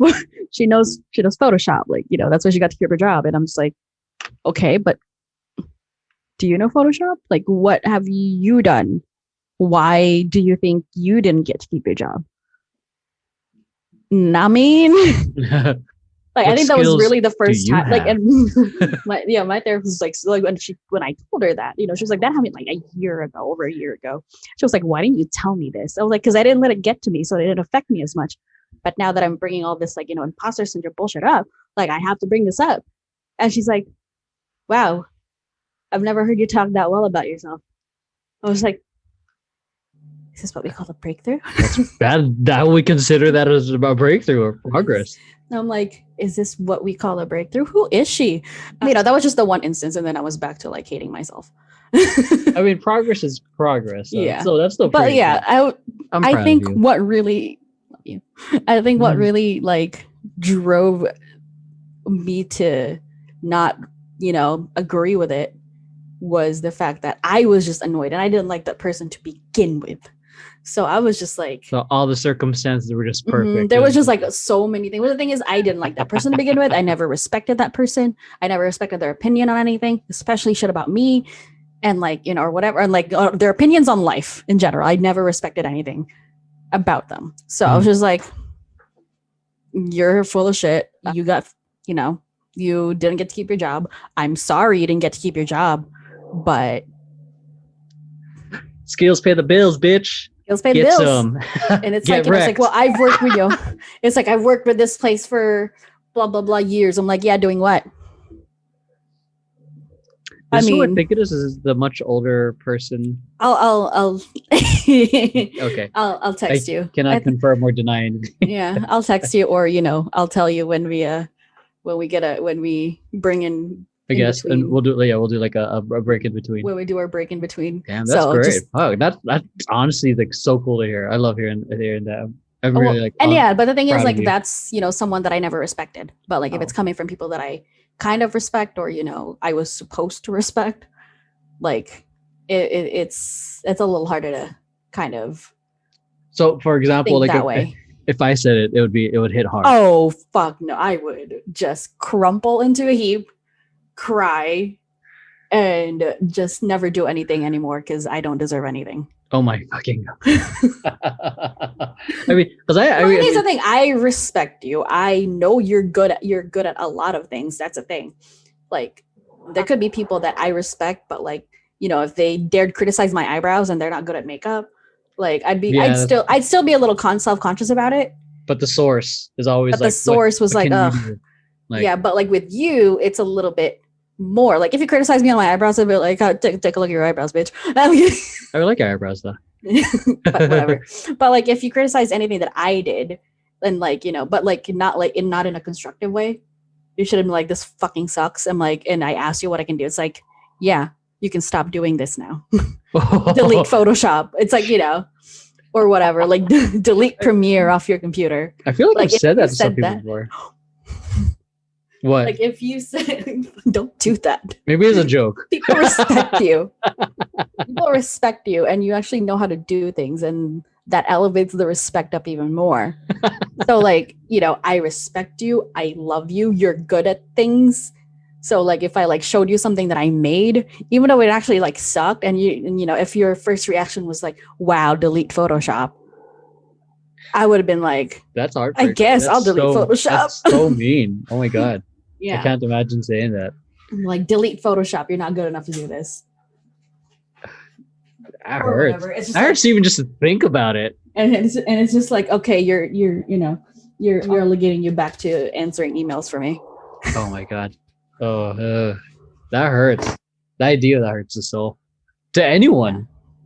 Photoshop. Like that's why she got to keep her job. And I'm just like, okay, but do you know Photoshop? Like, what have you done? Why do you think you didn't get to keep your job? I mean, like I think that was really the first time. Like, and my therapist was like, so like when I told her that, she was like, that happened like over a year ago. She was like, why didn't you tell me this? I was like, because I didn't let it get to me, so it didn't affect me as much. But now that I'm bringing all this like imposter syndrome bullshit up, like I have to bring this up. And she's like, wow, I've never heard you talk that well about yourself. I was like, is this what we call a breakthrough? that we consider that as a breakthrough or progress. And I'm like, is this what we call a breakthrough? Who is she? That was just the one instance, and then I was back to like hating myself. I mean, progress is progress. Yeah. So that's still. But yeah, I think what really, what really like drove me to not, agree with it was the fact that I was just annoyed and I didn't like that person to begin with. So I was just like, So all the circumstances were just perfect. there was just like so many things. But the thing is, I didn't like that person to begin with. I never respected that person. I never respected their opinion on anything, especially shit about me and like, you know, or whatever. And like their opinions on life in general. I never respected anything about them. So I was just like, you're full of shit. You got, you know, you didn't get to keep your job. I'm sorry you didn't get to keep your job, but skills pay the bills, bitch. skills pay the Get bills. some. And it's like, you know, it's like, well, I've worked with you. It's like, I've worked with this place for blah, blah, blah years. I'm like, yeah, doing what? I mean, I think it is the much older person. I'll okay. I'll text you. Cannot confirm or deny anything. Yeah, I'll text you, or you know, I'll tell you when we bring in. I guess, between. And we'll do like a break in between. When we do our break in between. Damn, that's great. That's honestly like so cool to hear. I love hearing that. I'm really like. And yeah, but the thing is, like, that's, you know, someone that I never respected. But like, if it's coming from people that I kind of respect, or you know, I was supposed to respect, like, it's a little harder to kind of. So, for example, like that way. If I said it, it would hit hard. Oh fuck no! I would just crumple into a heap, cry, and just never do anything anymore because I don't deserve anything. Oh my fucking God. I mean, because here's the thing. I respect you. I know you're good at a lot of things. That's a thing. Like, there could be people that I respect, but like, you know, if they dared criticize my eyebrows and they're not good at makeup, like I'd still be a little self-conscious about it. But the source is always but like, the source was like, yeah, but like with you, it's a little bit more. Like if you criticize me on my eyebrows, I'd be like, oh, take a look at your eyebrows, bitch. I like your eyebrows though. But whatever. But like if you criticize anything that I did, and like, you know, but like not in a constructive way, you should have been like, this fucking sucks. I'm like, and I asked you what I can do. It's like, yeah, you can stop doing this now. Delete Photoshop. It's like, you know, or whatever. Like delete Premiere off your computer. I feel like I've said that to some people before. What? Like if you said, don't do that. Maybe it's a joke. People respect you. People respect you, and you actually know how to do things, and that elevates the respect up even more. So like, you know, I respect you. I love you. You're good at things. So like if I like showed you something that I made, even though it actually like sucked, and you know, if your first reaction was like, wow, delete Photoshop, I would have been like, that's hard. I guess I'll delete Photoshop. That's so mean. Oh my God. Yeah. I can't imagine saying that. Like, delete Photoshop. You're not good enough to do this. That hurts. That hurts even just to think about it. And it's just like, okay, you're getting you back to answering emails for me. Oh my God. Oh, that hurts. The idea that hurts the soul to anyone. Yeah.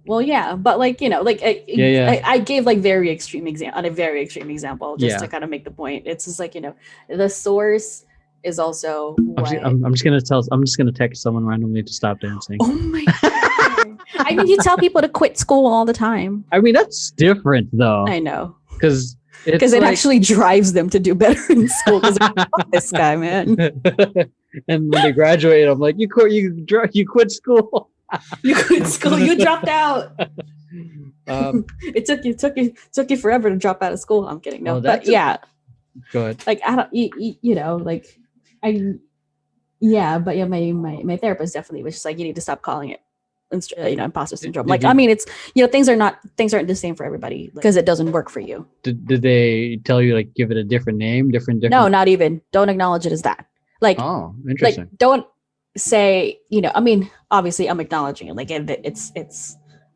Well, yeah, but like, you know, like I gave like a very extreme example just to kind of make the point. It's just like, you know, the source is also. I'm just gonna text someone randomly to stop dancing. Oh my God. I mean, you tell people to quit school all the time. I mean, that's different though. I know. Because it like, actually drives them to do better in school. Because fuck this guy, man. And when they graduate, I'm like, you quit school. You quit school. You dropped out. It took you forever to drop out of school. I'm kidding. No, but yeah. Go ahead. Like I don't, you know, like but yeah, my therapist definitely was just like, you need to stop calling it, you know, imposter syndrome. Like, I mean, it's, you know, things aren't the same for everybody because it doesn't work for you. Did they tell you like give it a different name, different? No, not even. Don't acknowledge it as that. Like, oh, interesting. Like, don't say, you know, I mean, obviously I'm acknowledging it. Like it's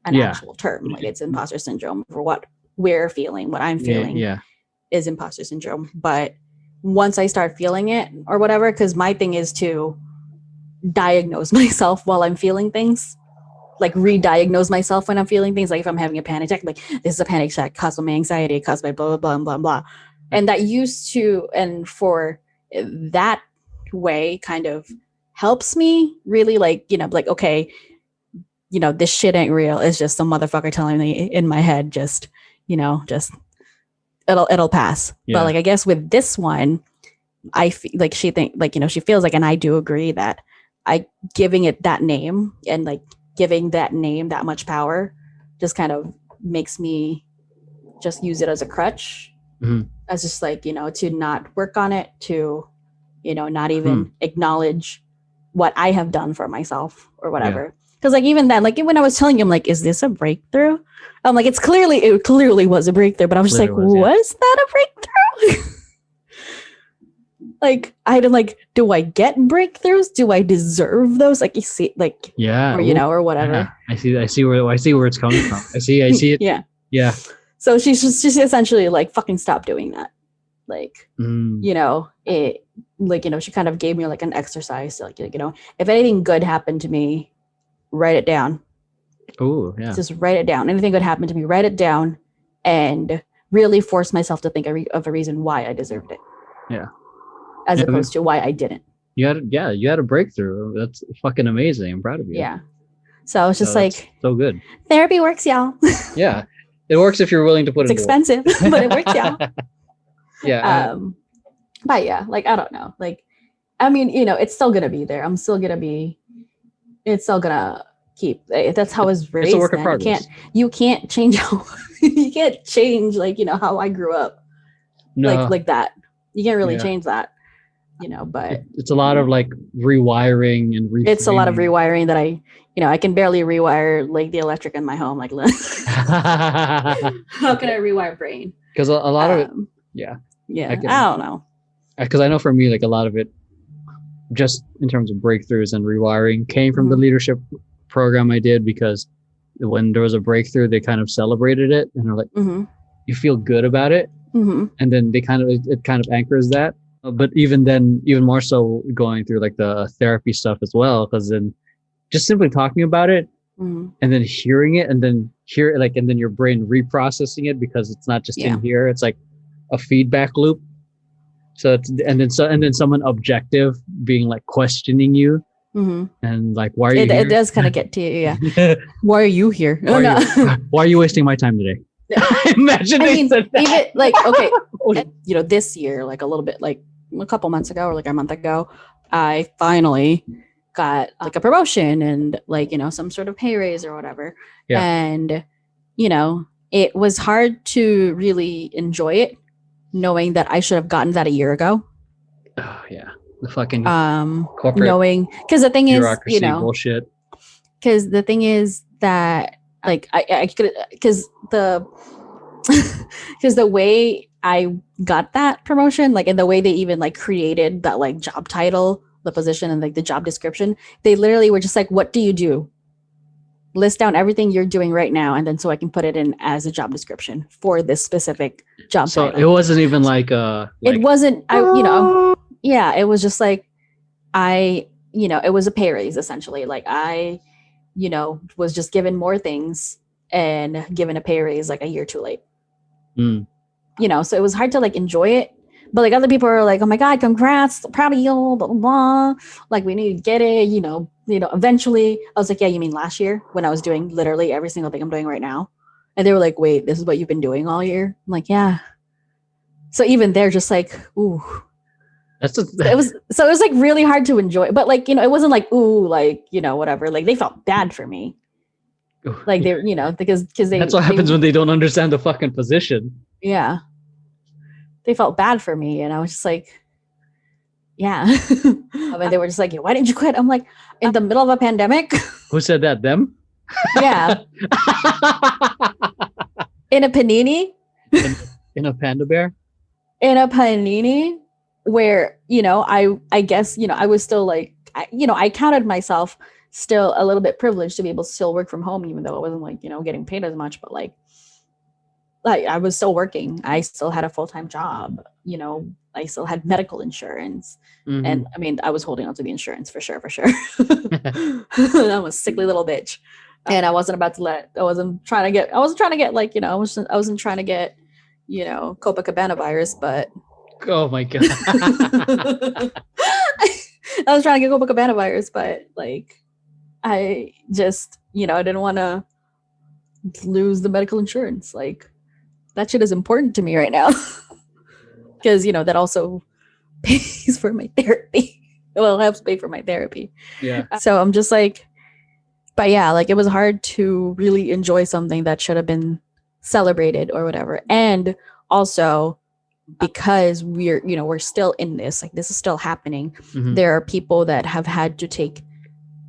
an actual term. Like it's imposter syndrome for what we're feeling, what I'm feeling is imposter syndrome. But once I start feeling it or whatever, because my thing is to diagnose myself while I'm feeling things, like re-diagnose myself when I'm feeling things. Like if I'm having a panic attack, like this is a panic attack caused by my anxiety, caused by blah, blah, blah, blah, blah. And that used to, and for that way kind of helps me really, like, you know, like, okay, you know, this shit ain't real. It's just some motherfucker telling me in my head, just, you know, just it'll pass. But like, I guess with this one, I feel like she feels like, and I do agree that giving it that name and like giving that name that much power just kind of makes me just use it as a crutch, as just like, to not work on it, to, not even acknowledge what I have done for myself or whatever. Because like even then, like when I was telling him, like, is this a breakthrough? I'm like, it clearly was a breakthrough, but I was just like, was that a breakthrough? Like, I didn't like, do I get breakthroughs? Do I deserve those? Like, you see, like, or, or whatever. Yeah. I see where it's coming from. I see it. Yeah. So she's essentially like, fucking stop doing that. Like, it, like, she kind of gave me like an exercise. Like, if anything good happened to me, write it down. Oh, yeah. Just write it down. Anything good happened to me, write it down, and really force myself to think of a reason why I deserved it. Yeah. As opposed to why I didn't. You had a breakthrough. That's fucking amazing. I'm proud of you. Yeah. So I was just like, so good. Therapy works, y'all. Yeah. It works if you're willing to put it. It's expensive, but it works, y'all. Yeah. But yeah, like, I don't know. Like, I mean, it's still gonna be there. It's still gonna keep. That's how I was raised. It's a work in progress. You can't change how you can't change like, how I grew up. No. Like that. You can't really change that. But it's a lot of like rewiring and it's a lot of rewiring that I can barely rewire like the electric in my home. Like, how can I rewire brain? Because a lot of it, I don't know. Because I know for me, like a lot of it, just in terms of breakthroughs and rewiring, came from the leadership program I did. Because when there was a breakthrough, they kind of celebrated it, and they're like, you feel good about it, and then it kind of anchors that. But even then, even more so going through like the therapy stuff as well, because then just simply talking about it and then hearing it and then and then your brain reprocessing it, because it's not just in here, it's like a feedback loop. So and then someone objective being like questioning you and like, why are you here? It does kind of get to you. Yeah. Why are you here? Why are you wasting my time today? Imagine said that. Even like, okay, this year, like a little bit, like a couple months ago or like a month ago, I finally got like a promotion and like, some sort of pay raise or whatever. Yeah. And, it was hard to really enjoy it, knowing that I should have gotten that a year ago. Oh yeah. The fucking corporate knowing, because the thing is, bullshit. Because the thing is that like I could, because the way I got that promotion, like, and the way they even like created that like job title, the position, and like the job description, they literally were just like, what do you do? List down everything you're doing right now, and then so I can put it in as a job description for this specific job title. So it wasn't even like it wasn't, yeah, it was just like, it was a pay raise essentially. Like I, was just given more things and given a pay raise like a year too late. So it was hard to like enjoy it. But like other people are like, oh my God, congrats, proud of you, blah, blah, blah. Like we need to get it, eventually. I was like, yeah, you mean last year when I was doing literally every single thing I'm doing right now? And they were like, wait, this is what you've been doing all year? I'm like, yeah. So even they're just like, ooh. It was like really hard to enjoy. But like, it wasn't like, ooh, like, whatever. Like they felt bad for me. Like they're, because they. That's what happens when they don't understand the fucking position. Yeah. They felt bad for me, and I was just like, yeah. I mean, they were just like, why didn't you quit? I'm like, in the middle of a pandemic. Who said that? Them? Yeah. In a panini. In a panda bear? In a panini where, I guess, I was still like, I counted myself still a little bit privileged to be able to still work from home, even though I wasn't like, getting paid as much, but like I was still working. I still had a full-time job. I still had medical insurance. And I mean, I was holding on to the insurance for sure. I'm a sickly little bitch. And I wasn't trying to get like, I wasn't trying to get, Copacabana virus, but. Oh my God. I was trying to get Copacabana virus, but like, I just, I didn't want to lose the medical insurance. Like, that shit is important to me right now. Because, that also pays for my therapy. well, it helps pay for my therapy. Yeah. So I'm just like, but yeah, like it was hard to really enjoy something that should have been celebrated or whatever. And also because we're still in this, like this is still happening. Mhm. There are people that have had to take,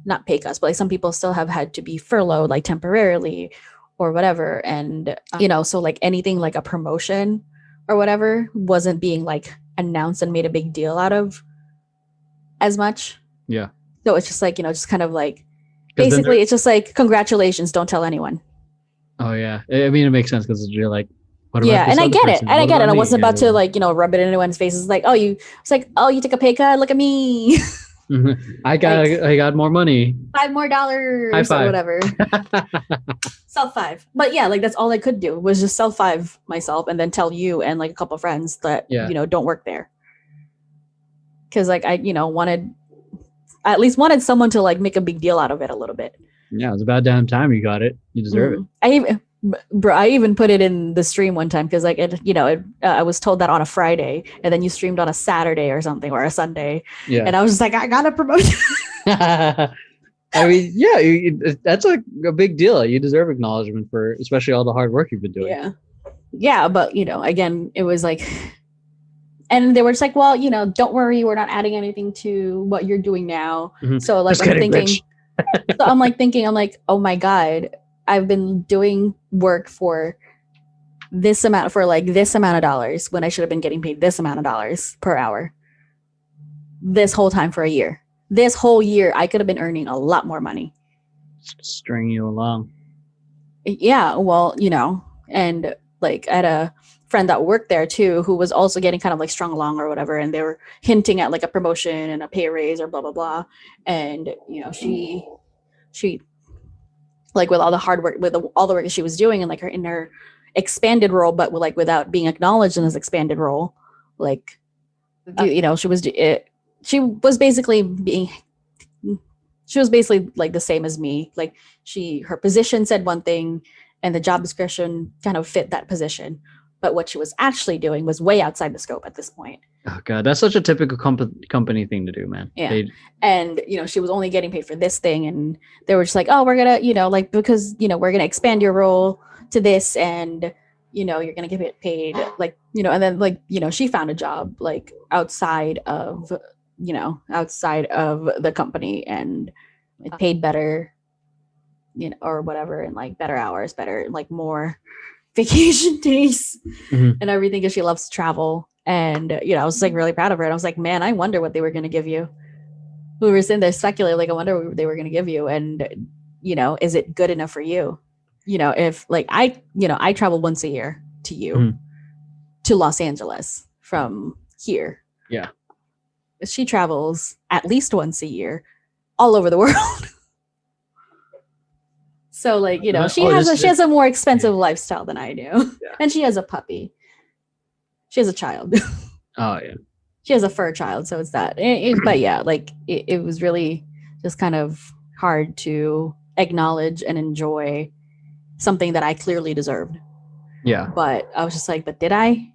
not pay cuts, but like some people still have had to be furloughed like temporarily or whatever. And so like anything like a promotion or whatever wasn't being like announced and made a big deal out of as much. Yeah. So it's just like, just kind of like, 'Cause then basically it's just like, congratulations, don't tell anyone. Oh yeah. I mean, it makes sense because you're like, what about Yeah, this and I other get it. person? And I What get it. about I me? wasn't about Yeah. to like, rub it in anyone's face. It's like, you took a pay cut, look at me. I got more money. $5 more High or five. whatever. Self five. But yeah, like that's all I could do was just self five myself and then tell you and like a couple friends that don't work there. Cause like I, at least wanted someone to like make a big deal out of it a little bit. Yeah, it was about damn time you got it. You deserve it. I even put it in the stream one time because like I was told that on a Friday and then you streamed on a Saturday or something or a Sunday. Yeah. And I was just like, I got a promotion. I mean, yeah, that's like a big deal. You deserve acknowledgement for especially all the hard work you've been doing. Yeah. Yeah, but again, it was like, and they were just like, well, don't worry, we're not adding anything to what you're doing now. Mm-hmm. So like I'm thinking, I'm like, oh my God, I've been doing work for this amount of dollars when I should have been getting paid this amount of dollars per hour this whole time for a year. This whole year, I could have been earning a lot more money. String you along. Yeah, well, and like I had a friend that worked there too, who was also getting kind of like strung along or whatever. And they were hinting at like a promotion and a pay raise or blah, blah, blah. And, she like with all the hard work, with all the work that she was doing and like in her expanded role, but like without being acknowledged in this expanded role, like, she was basically like the same as me. Like her position said one thing and the job description kind of fit that position. But what she was actually doing was way outside the scope at this point. Oh God, that's such a typical company thing to do, man. Yeah. And, she was only getting paid for this thing. And they were just like, oh, we're going to, like, because, we're going to expand your role to this and, you're going to get paid like, and then like, she found a job like outside of the company and it paid better, or whatever, and like better hours, better, like more vacation days and everything because she loves to travel. And I was like really proud of her. And I was like, man, I wonder what they were going to give you. We were sitting there speculating, like, I wonder what they were going to give you. And is it good enough for you? If like I travel once a year to you to Los Angeles from here. Yeah. She travels at least once a year all over the world. So like, she has a more expensive lifestyle than I do. Yeah. And she has a puppy. She has a child. Oh yeah. She has a fur child. So it's that. But yeah, like it was really just kind of hard to acknowledge and enjoy something that I clearly deserved. Yeah. But I was just like, but did I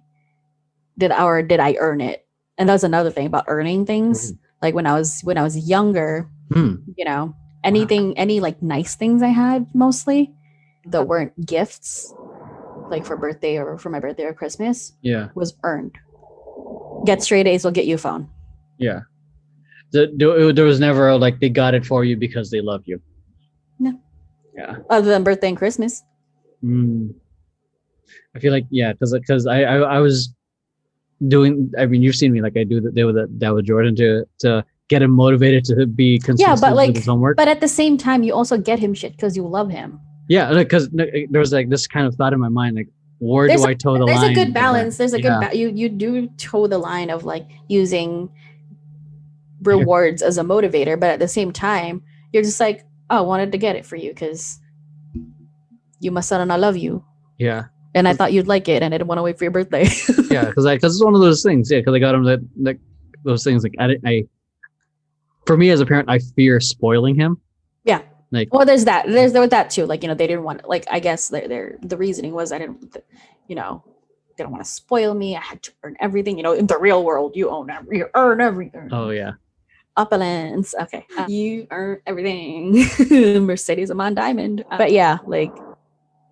earn it? And that's another thing about earning things. Like when I was younger, any like nice things I had mostly that weren't gifts, like for birthday or for my birthday or Christmas, was earned. Get straight A's will get you a phone. Yeah. There was never like they got it for you because they love you. No. Yeah. Other than birthday and Christmas. I feel like because I was doing. I mean, you've seen me like I do that with Jordan to get him motivated to be consistent with his homework. But at the same time, you also get him shit because you love him. Yeah, because there was like this kind of thought in my mind, like where do I toe the line? There's a good balance. There's a good you do toe the line of like using rewards as a motivator, but at the same time, you're just like, oh, I wanted to get it for you because you my son and I love you. Yeah. And I thought you'd like it, and I didn't want to wait for your birthday. Yeah, because it's one of those things. Yeah, because I got him that those things. Like I, for me as a parent, I fear spoiling him. Yeah. Like, well, there's that. There was that too. Like, they didn't want. Like, I guess the reasoning was I didn't. They don't want to spoil me. I had to earn everything. In the real world, you earn everything. Oh yeah. opulence. Okay. You earn everything. Mercedes Amon Diamond. But yeah, like,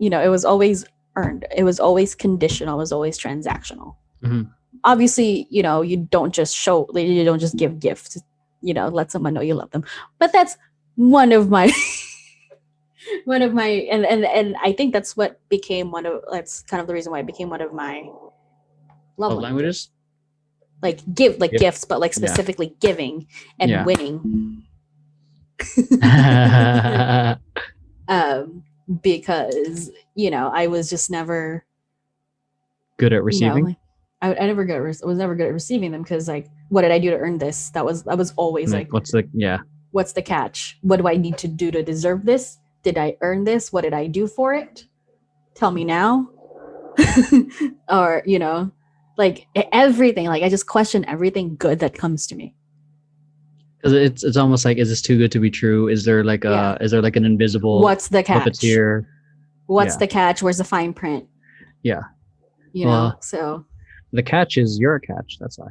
it was always earned. It was always conditional. It was always transactional. Mhm. Obviously, you don't just you don't just give gifts, let someone know you love them. But that's one of my and I think that's that's kind of the reason why it became one of my love Love languages. languages? Gifts, but like Yeah. specifically giving and Yeah. winning. Because I was just never Good at receiving? I was never good at receiving them, because like, what did I do to earn this? I was always like, what's the catch? What do I need to do to deserve this? Did I earn this? What did I do for it? Tell me now. Or like everything. Like, I just question everything good that comes to me. Because it's almost like, is this too good to be true? Is there like an invisible What's the catch? puppeteer? What's the catch? Where's the fine print? Yeah. So the catch is you're a catch. That's why.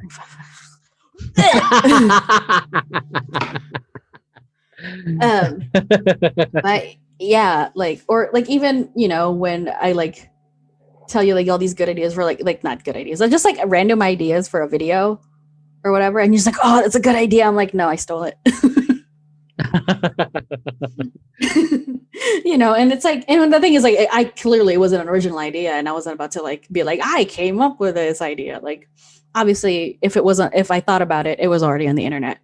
But yeah, like, or like, even when I like tell you like all these good ideas for like not good ideas, just like random ideas for a video or whatever, and you're just like, oh, that's a good idea. I'm like, no, I stole it. And it's like, and the thing is, like, I clearly, it wasn't an original idea, and I wasn't about to like be like, I came up with this idea. Like, obviously, if I thought about it, it was already on the internet.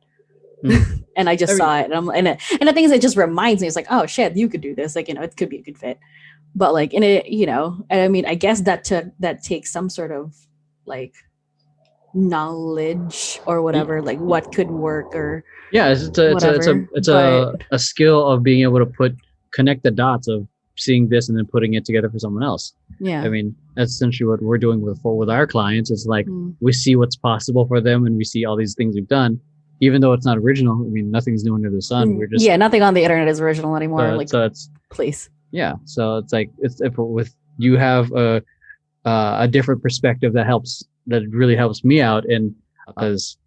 And I just saw it, and the thing is, it just reminds me, it's like, oh shit, you could do this, like, it could be a good fit. But like, in it, and I mean, I guess that takes some sort of like knowledge or whatever, like what could work, or it's a skill of being able to connect the dots of seeing this and then putting it together for someone else. Yeah, I mean, that's essentially what we're doing with our clients. It's like, we see what's possible for them, and we see all these things we've done, even though it's not original. I mean, nothing's new under the sun. We're just nothing on the internet is original anymore. So it's please. Yeah, so it's like, if you have a different perspective that really helps me out, and because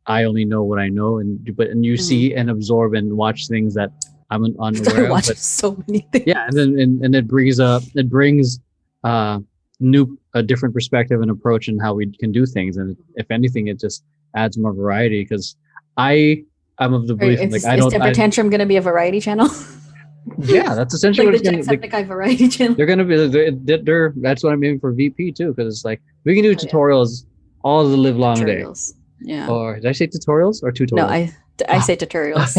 I only know what I know, and you see and absorb and watch things that I'm unaware of. But so many things. Yeah, and then it brings a different perspective and approach in how we can do things, and if anything, it just adds more variety. Because I'm of the belief, is Temper Tantrum going to be a variety channel? Yeah, that's essentially like what the it's going to be. Variety channel. They're going to be. That's what I'm aiming for VP too, because it's like, we can do tutorials all the live long day. Yeah. Or did I say tutorials or tutorials? No, I say tutorials.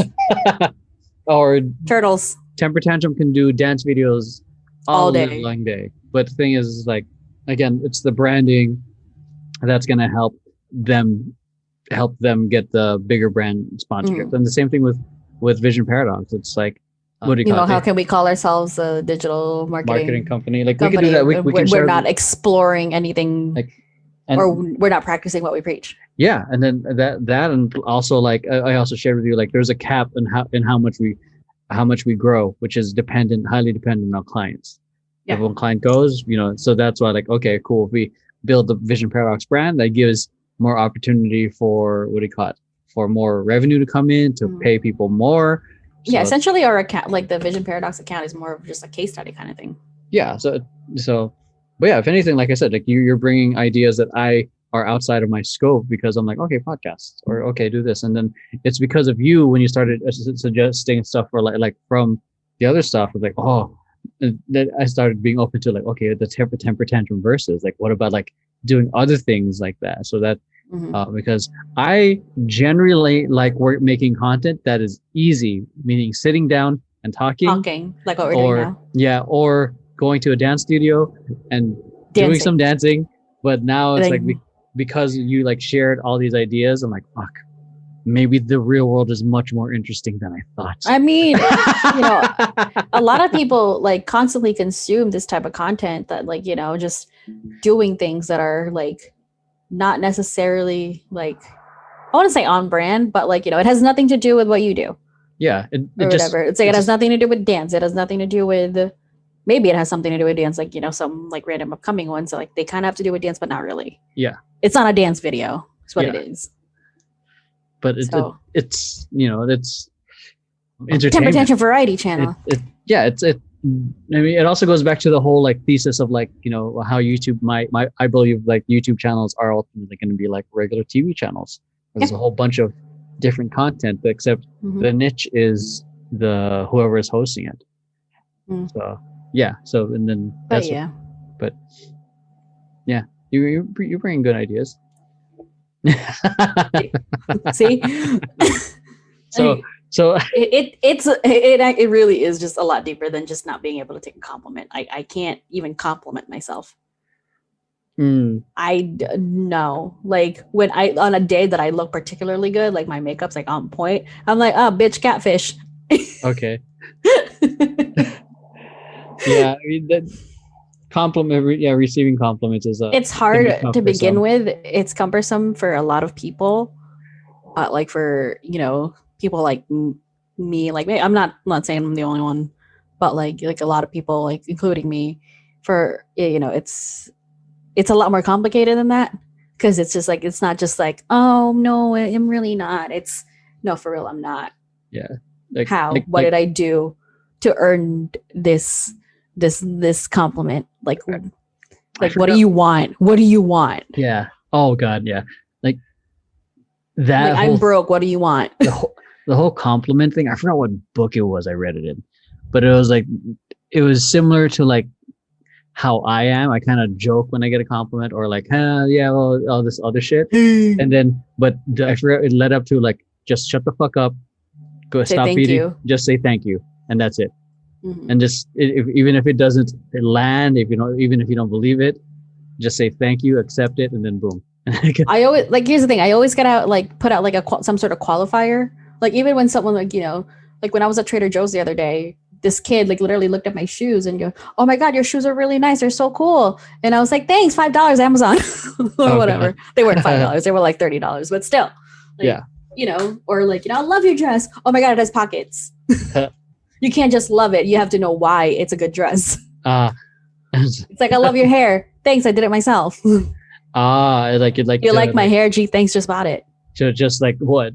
Or turtles. Temper Tantrum can do dance videos all day, live long day. But the thing is, like, again, it's the branding that's going to help them get the bigger brand sponsorship. And the same thing with Vision Paradox. It's like, what do you call it? How can we call ourselves a digital marketing company? Like, we can do that. We're not exploring anything, or we're not practicing what we preach. Yeah, and then that, and also, like, I also shared with you, like, there's a cap in how much we grow, which is highly dependent on clients. Yeah. If one client goes, so that's why, like, okay, cool. If we build the Vision Paradox brand, that gives more opportunity for for more revenue to come in, to pay people more. So essentially, our account, like the Vision Paradox account, is more of just a case study kind of thing. Yeah. So, but yeah, if anything, like I said, like, you're bringing ideas that are outside of my scope, because I'm like, okay, podcasts, or okay, do this, and then it's because of you when you started suggesting stuff for like from the other stuff. Of like, oh, that I started being open to, like, okay, the temper tantrum versus, like, what about like doing other things like that, so that. Because I generally like making content that is easy, meaning sitting down and talking like what we're doing now. Yeah, or going to a dance studio and doing some dancing. But now it's like, because you like shared all these ideas, I'm like, fuck, maybe the real world is much more interesting than I thought. I mean, a lot of people like constantly consume this type of content that, like, just doing things that are like not necessarily, like, I want to say on brand, but like, it has nothing to do with what you do. Yeah. Whatever. It's like, it has nothing to do with dance. It has nothing to do with, maybe it has something to do with dance, like, some like random upcoming ones. So like, they kind of have to do with dance, but not really. Yeah. It's not a dance video. It's what it is. but So it's it's Temper entertainment. Tantrum Variety Channel. I mean, it also goes back to the whole like thesis of like how YouTube I believe like YouTube channels are ultimately going to be like regular TV channels. There's a whole bunch of different content, except the niche is the whoever is hosting it. So yeah, so and then that's but yeah, you bring good ideas. See, so it really is just a lot deeper than just not being able to take a compliment. I can't even compliment myself. I no, like when on a day that I look particularly good, like my makeup's like on point, I'm like, oh bitch, catfish. Okay. Yeah, I mean that receiving compliments is it's hard to begin with. It's cumbersome for a lot of people, like for people like me, like I'm not saying I'm the only one, but like a lot of people, like including me, for it's a lot more complicated than that, because it's just like it's not just like, oh no, I'm really not. It's no, for real, I'm not. Yeah. What did I do to earn this compliment? Like what do you want? What do you want? Yeah. Oh God. Yeah. Like that. Like, I'm broke. What do you want? The whole compliment thing. I forgot what book it was. I read it in, but it was like it was similar to like how I am. I kind of joke when I get a compliment, or like, yeah, well, all this other shit. And then, but I forgot it led up to like, just shut the fuck up, go stop eating, just say thank you, and that's it. And just even if it doesn't land, even if you don't believe it, just say thank you, accept it, and then boom. I always here's the thing. I always gotta put out like some sort of qualifier. Like even when someone like when I was at Trader Joe's the other day, this kid like literally looked at my shoes and go, "Oh my God, your shoes are really nice. They're so cool." And I was like, "Thanks, $5 Amazon," or whatever. God. They weren't $5. They were like $30, but still, like, yeah. Or like, I love your dress. Oh my God, it has pockets. You can't just love it. You have to know why it's a good dress. It's like, I love your hair. Thanks, I did it myself. You like my hair? Gee, thanks, just bought it. Just like what?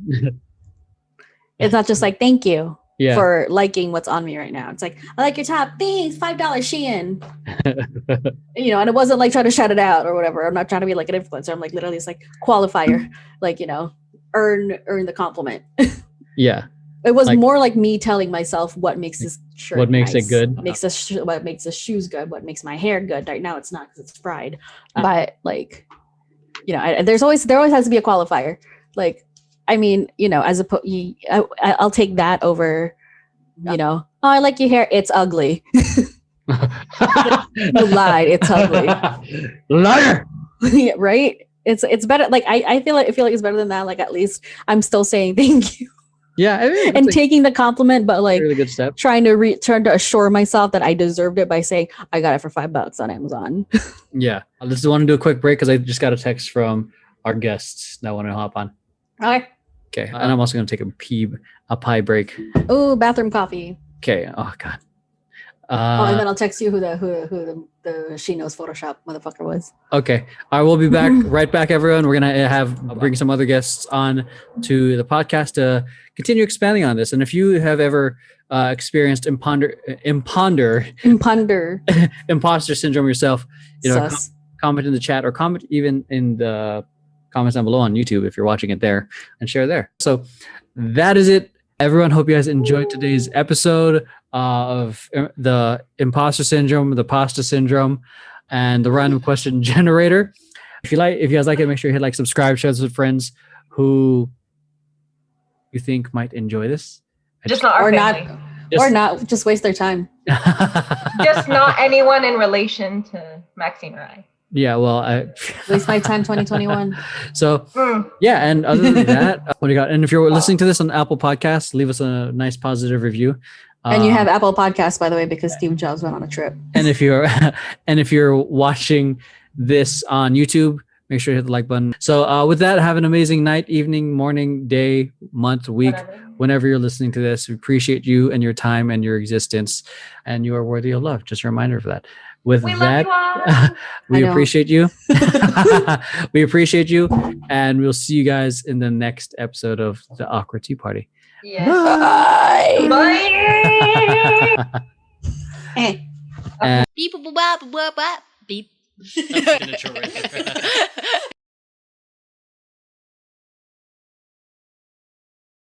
It's not just like, thank you for liking what's on me right now. It's like, I like your top. Thanks, $5 Shein. And it wasn't like trying to shout it out or whatever. I'm not trying to be like an influencer. I'm like literally it's like qualifier, like, earn the compliment. Yeah. It was more like me telling myself what makes this shirt what makes nice, it good, what makes the shoes good, what makes my hair good. Right now it's not because it's fried, but like, there always has to be a qualifier. Like, I mean, as I'll take that over, oh, I like your hair. It's ugly. You lied. It's ugly. Liar. Yeah, right. It's better. Like I feel like it's better than that. Like at least I'm still saying thank you. Yeah, I mean, and taking the compliment, but like really good step. Trying to assure myself that I deserved it by saying I got it for $5 on Amazon. Yeah, I just want to do a quick break because I just got a text from our guests that want to hop on. Okay, and I'm also going to take a pie break. Oh, bathroom coffee. Okay. Oh God. And then I'll text you who the She Knows Photoshop motherfucker was. Okay. All right, we'll be back right back, everyone. We're gonna bring some other guests on to the podcast to continue expanding on this. And if you have ever experienced imposter syndrome yourself, comment in the chat or comment even in the comments down below on YouTube if you're watching it there, and share there. So that is it. Everyone, hope you guys enjoyed today's episode of the imposter syndrome, the pasta syndrome, and the random question generator. If you guys like it, make sure you hit like, subscribe, share this with friends who you think might enjoy this. Just not our family. Just waste their time. Just not anyone in relation to Maxine or I. Yeah, well, I waste my time 2021. So yeah, and other than that, what do you got? And if you're listening to this on Apple Podcasts, leave us a nice positive review. And you have Apple Podcasts, by the way, because Steve Jobs went on a trip. And if you're watching this on YouTube, make sure you hit the like button. So with that, have an amazing night, evening, morning, day, month, week, whenever you're listening to this. We appreciate you and your time and your existence, and you are worthy of love. Just a reminder of that. With We love that, you all. we I don't. appreciate you. We appreciate you, and we'll see you guys in the next episode of the Awkward Tea Party. Yes. Bye. Bye. Eh. Beep, boop, boop, boop, boop, beep. I'm just gonna throw it.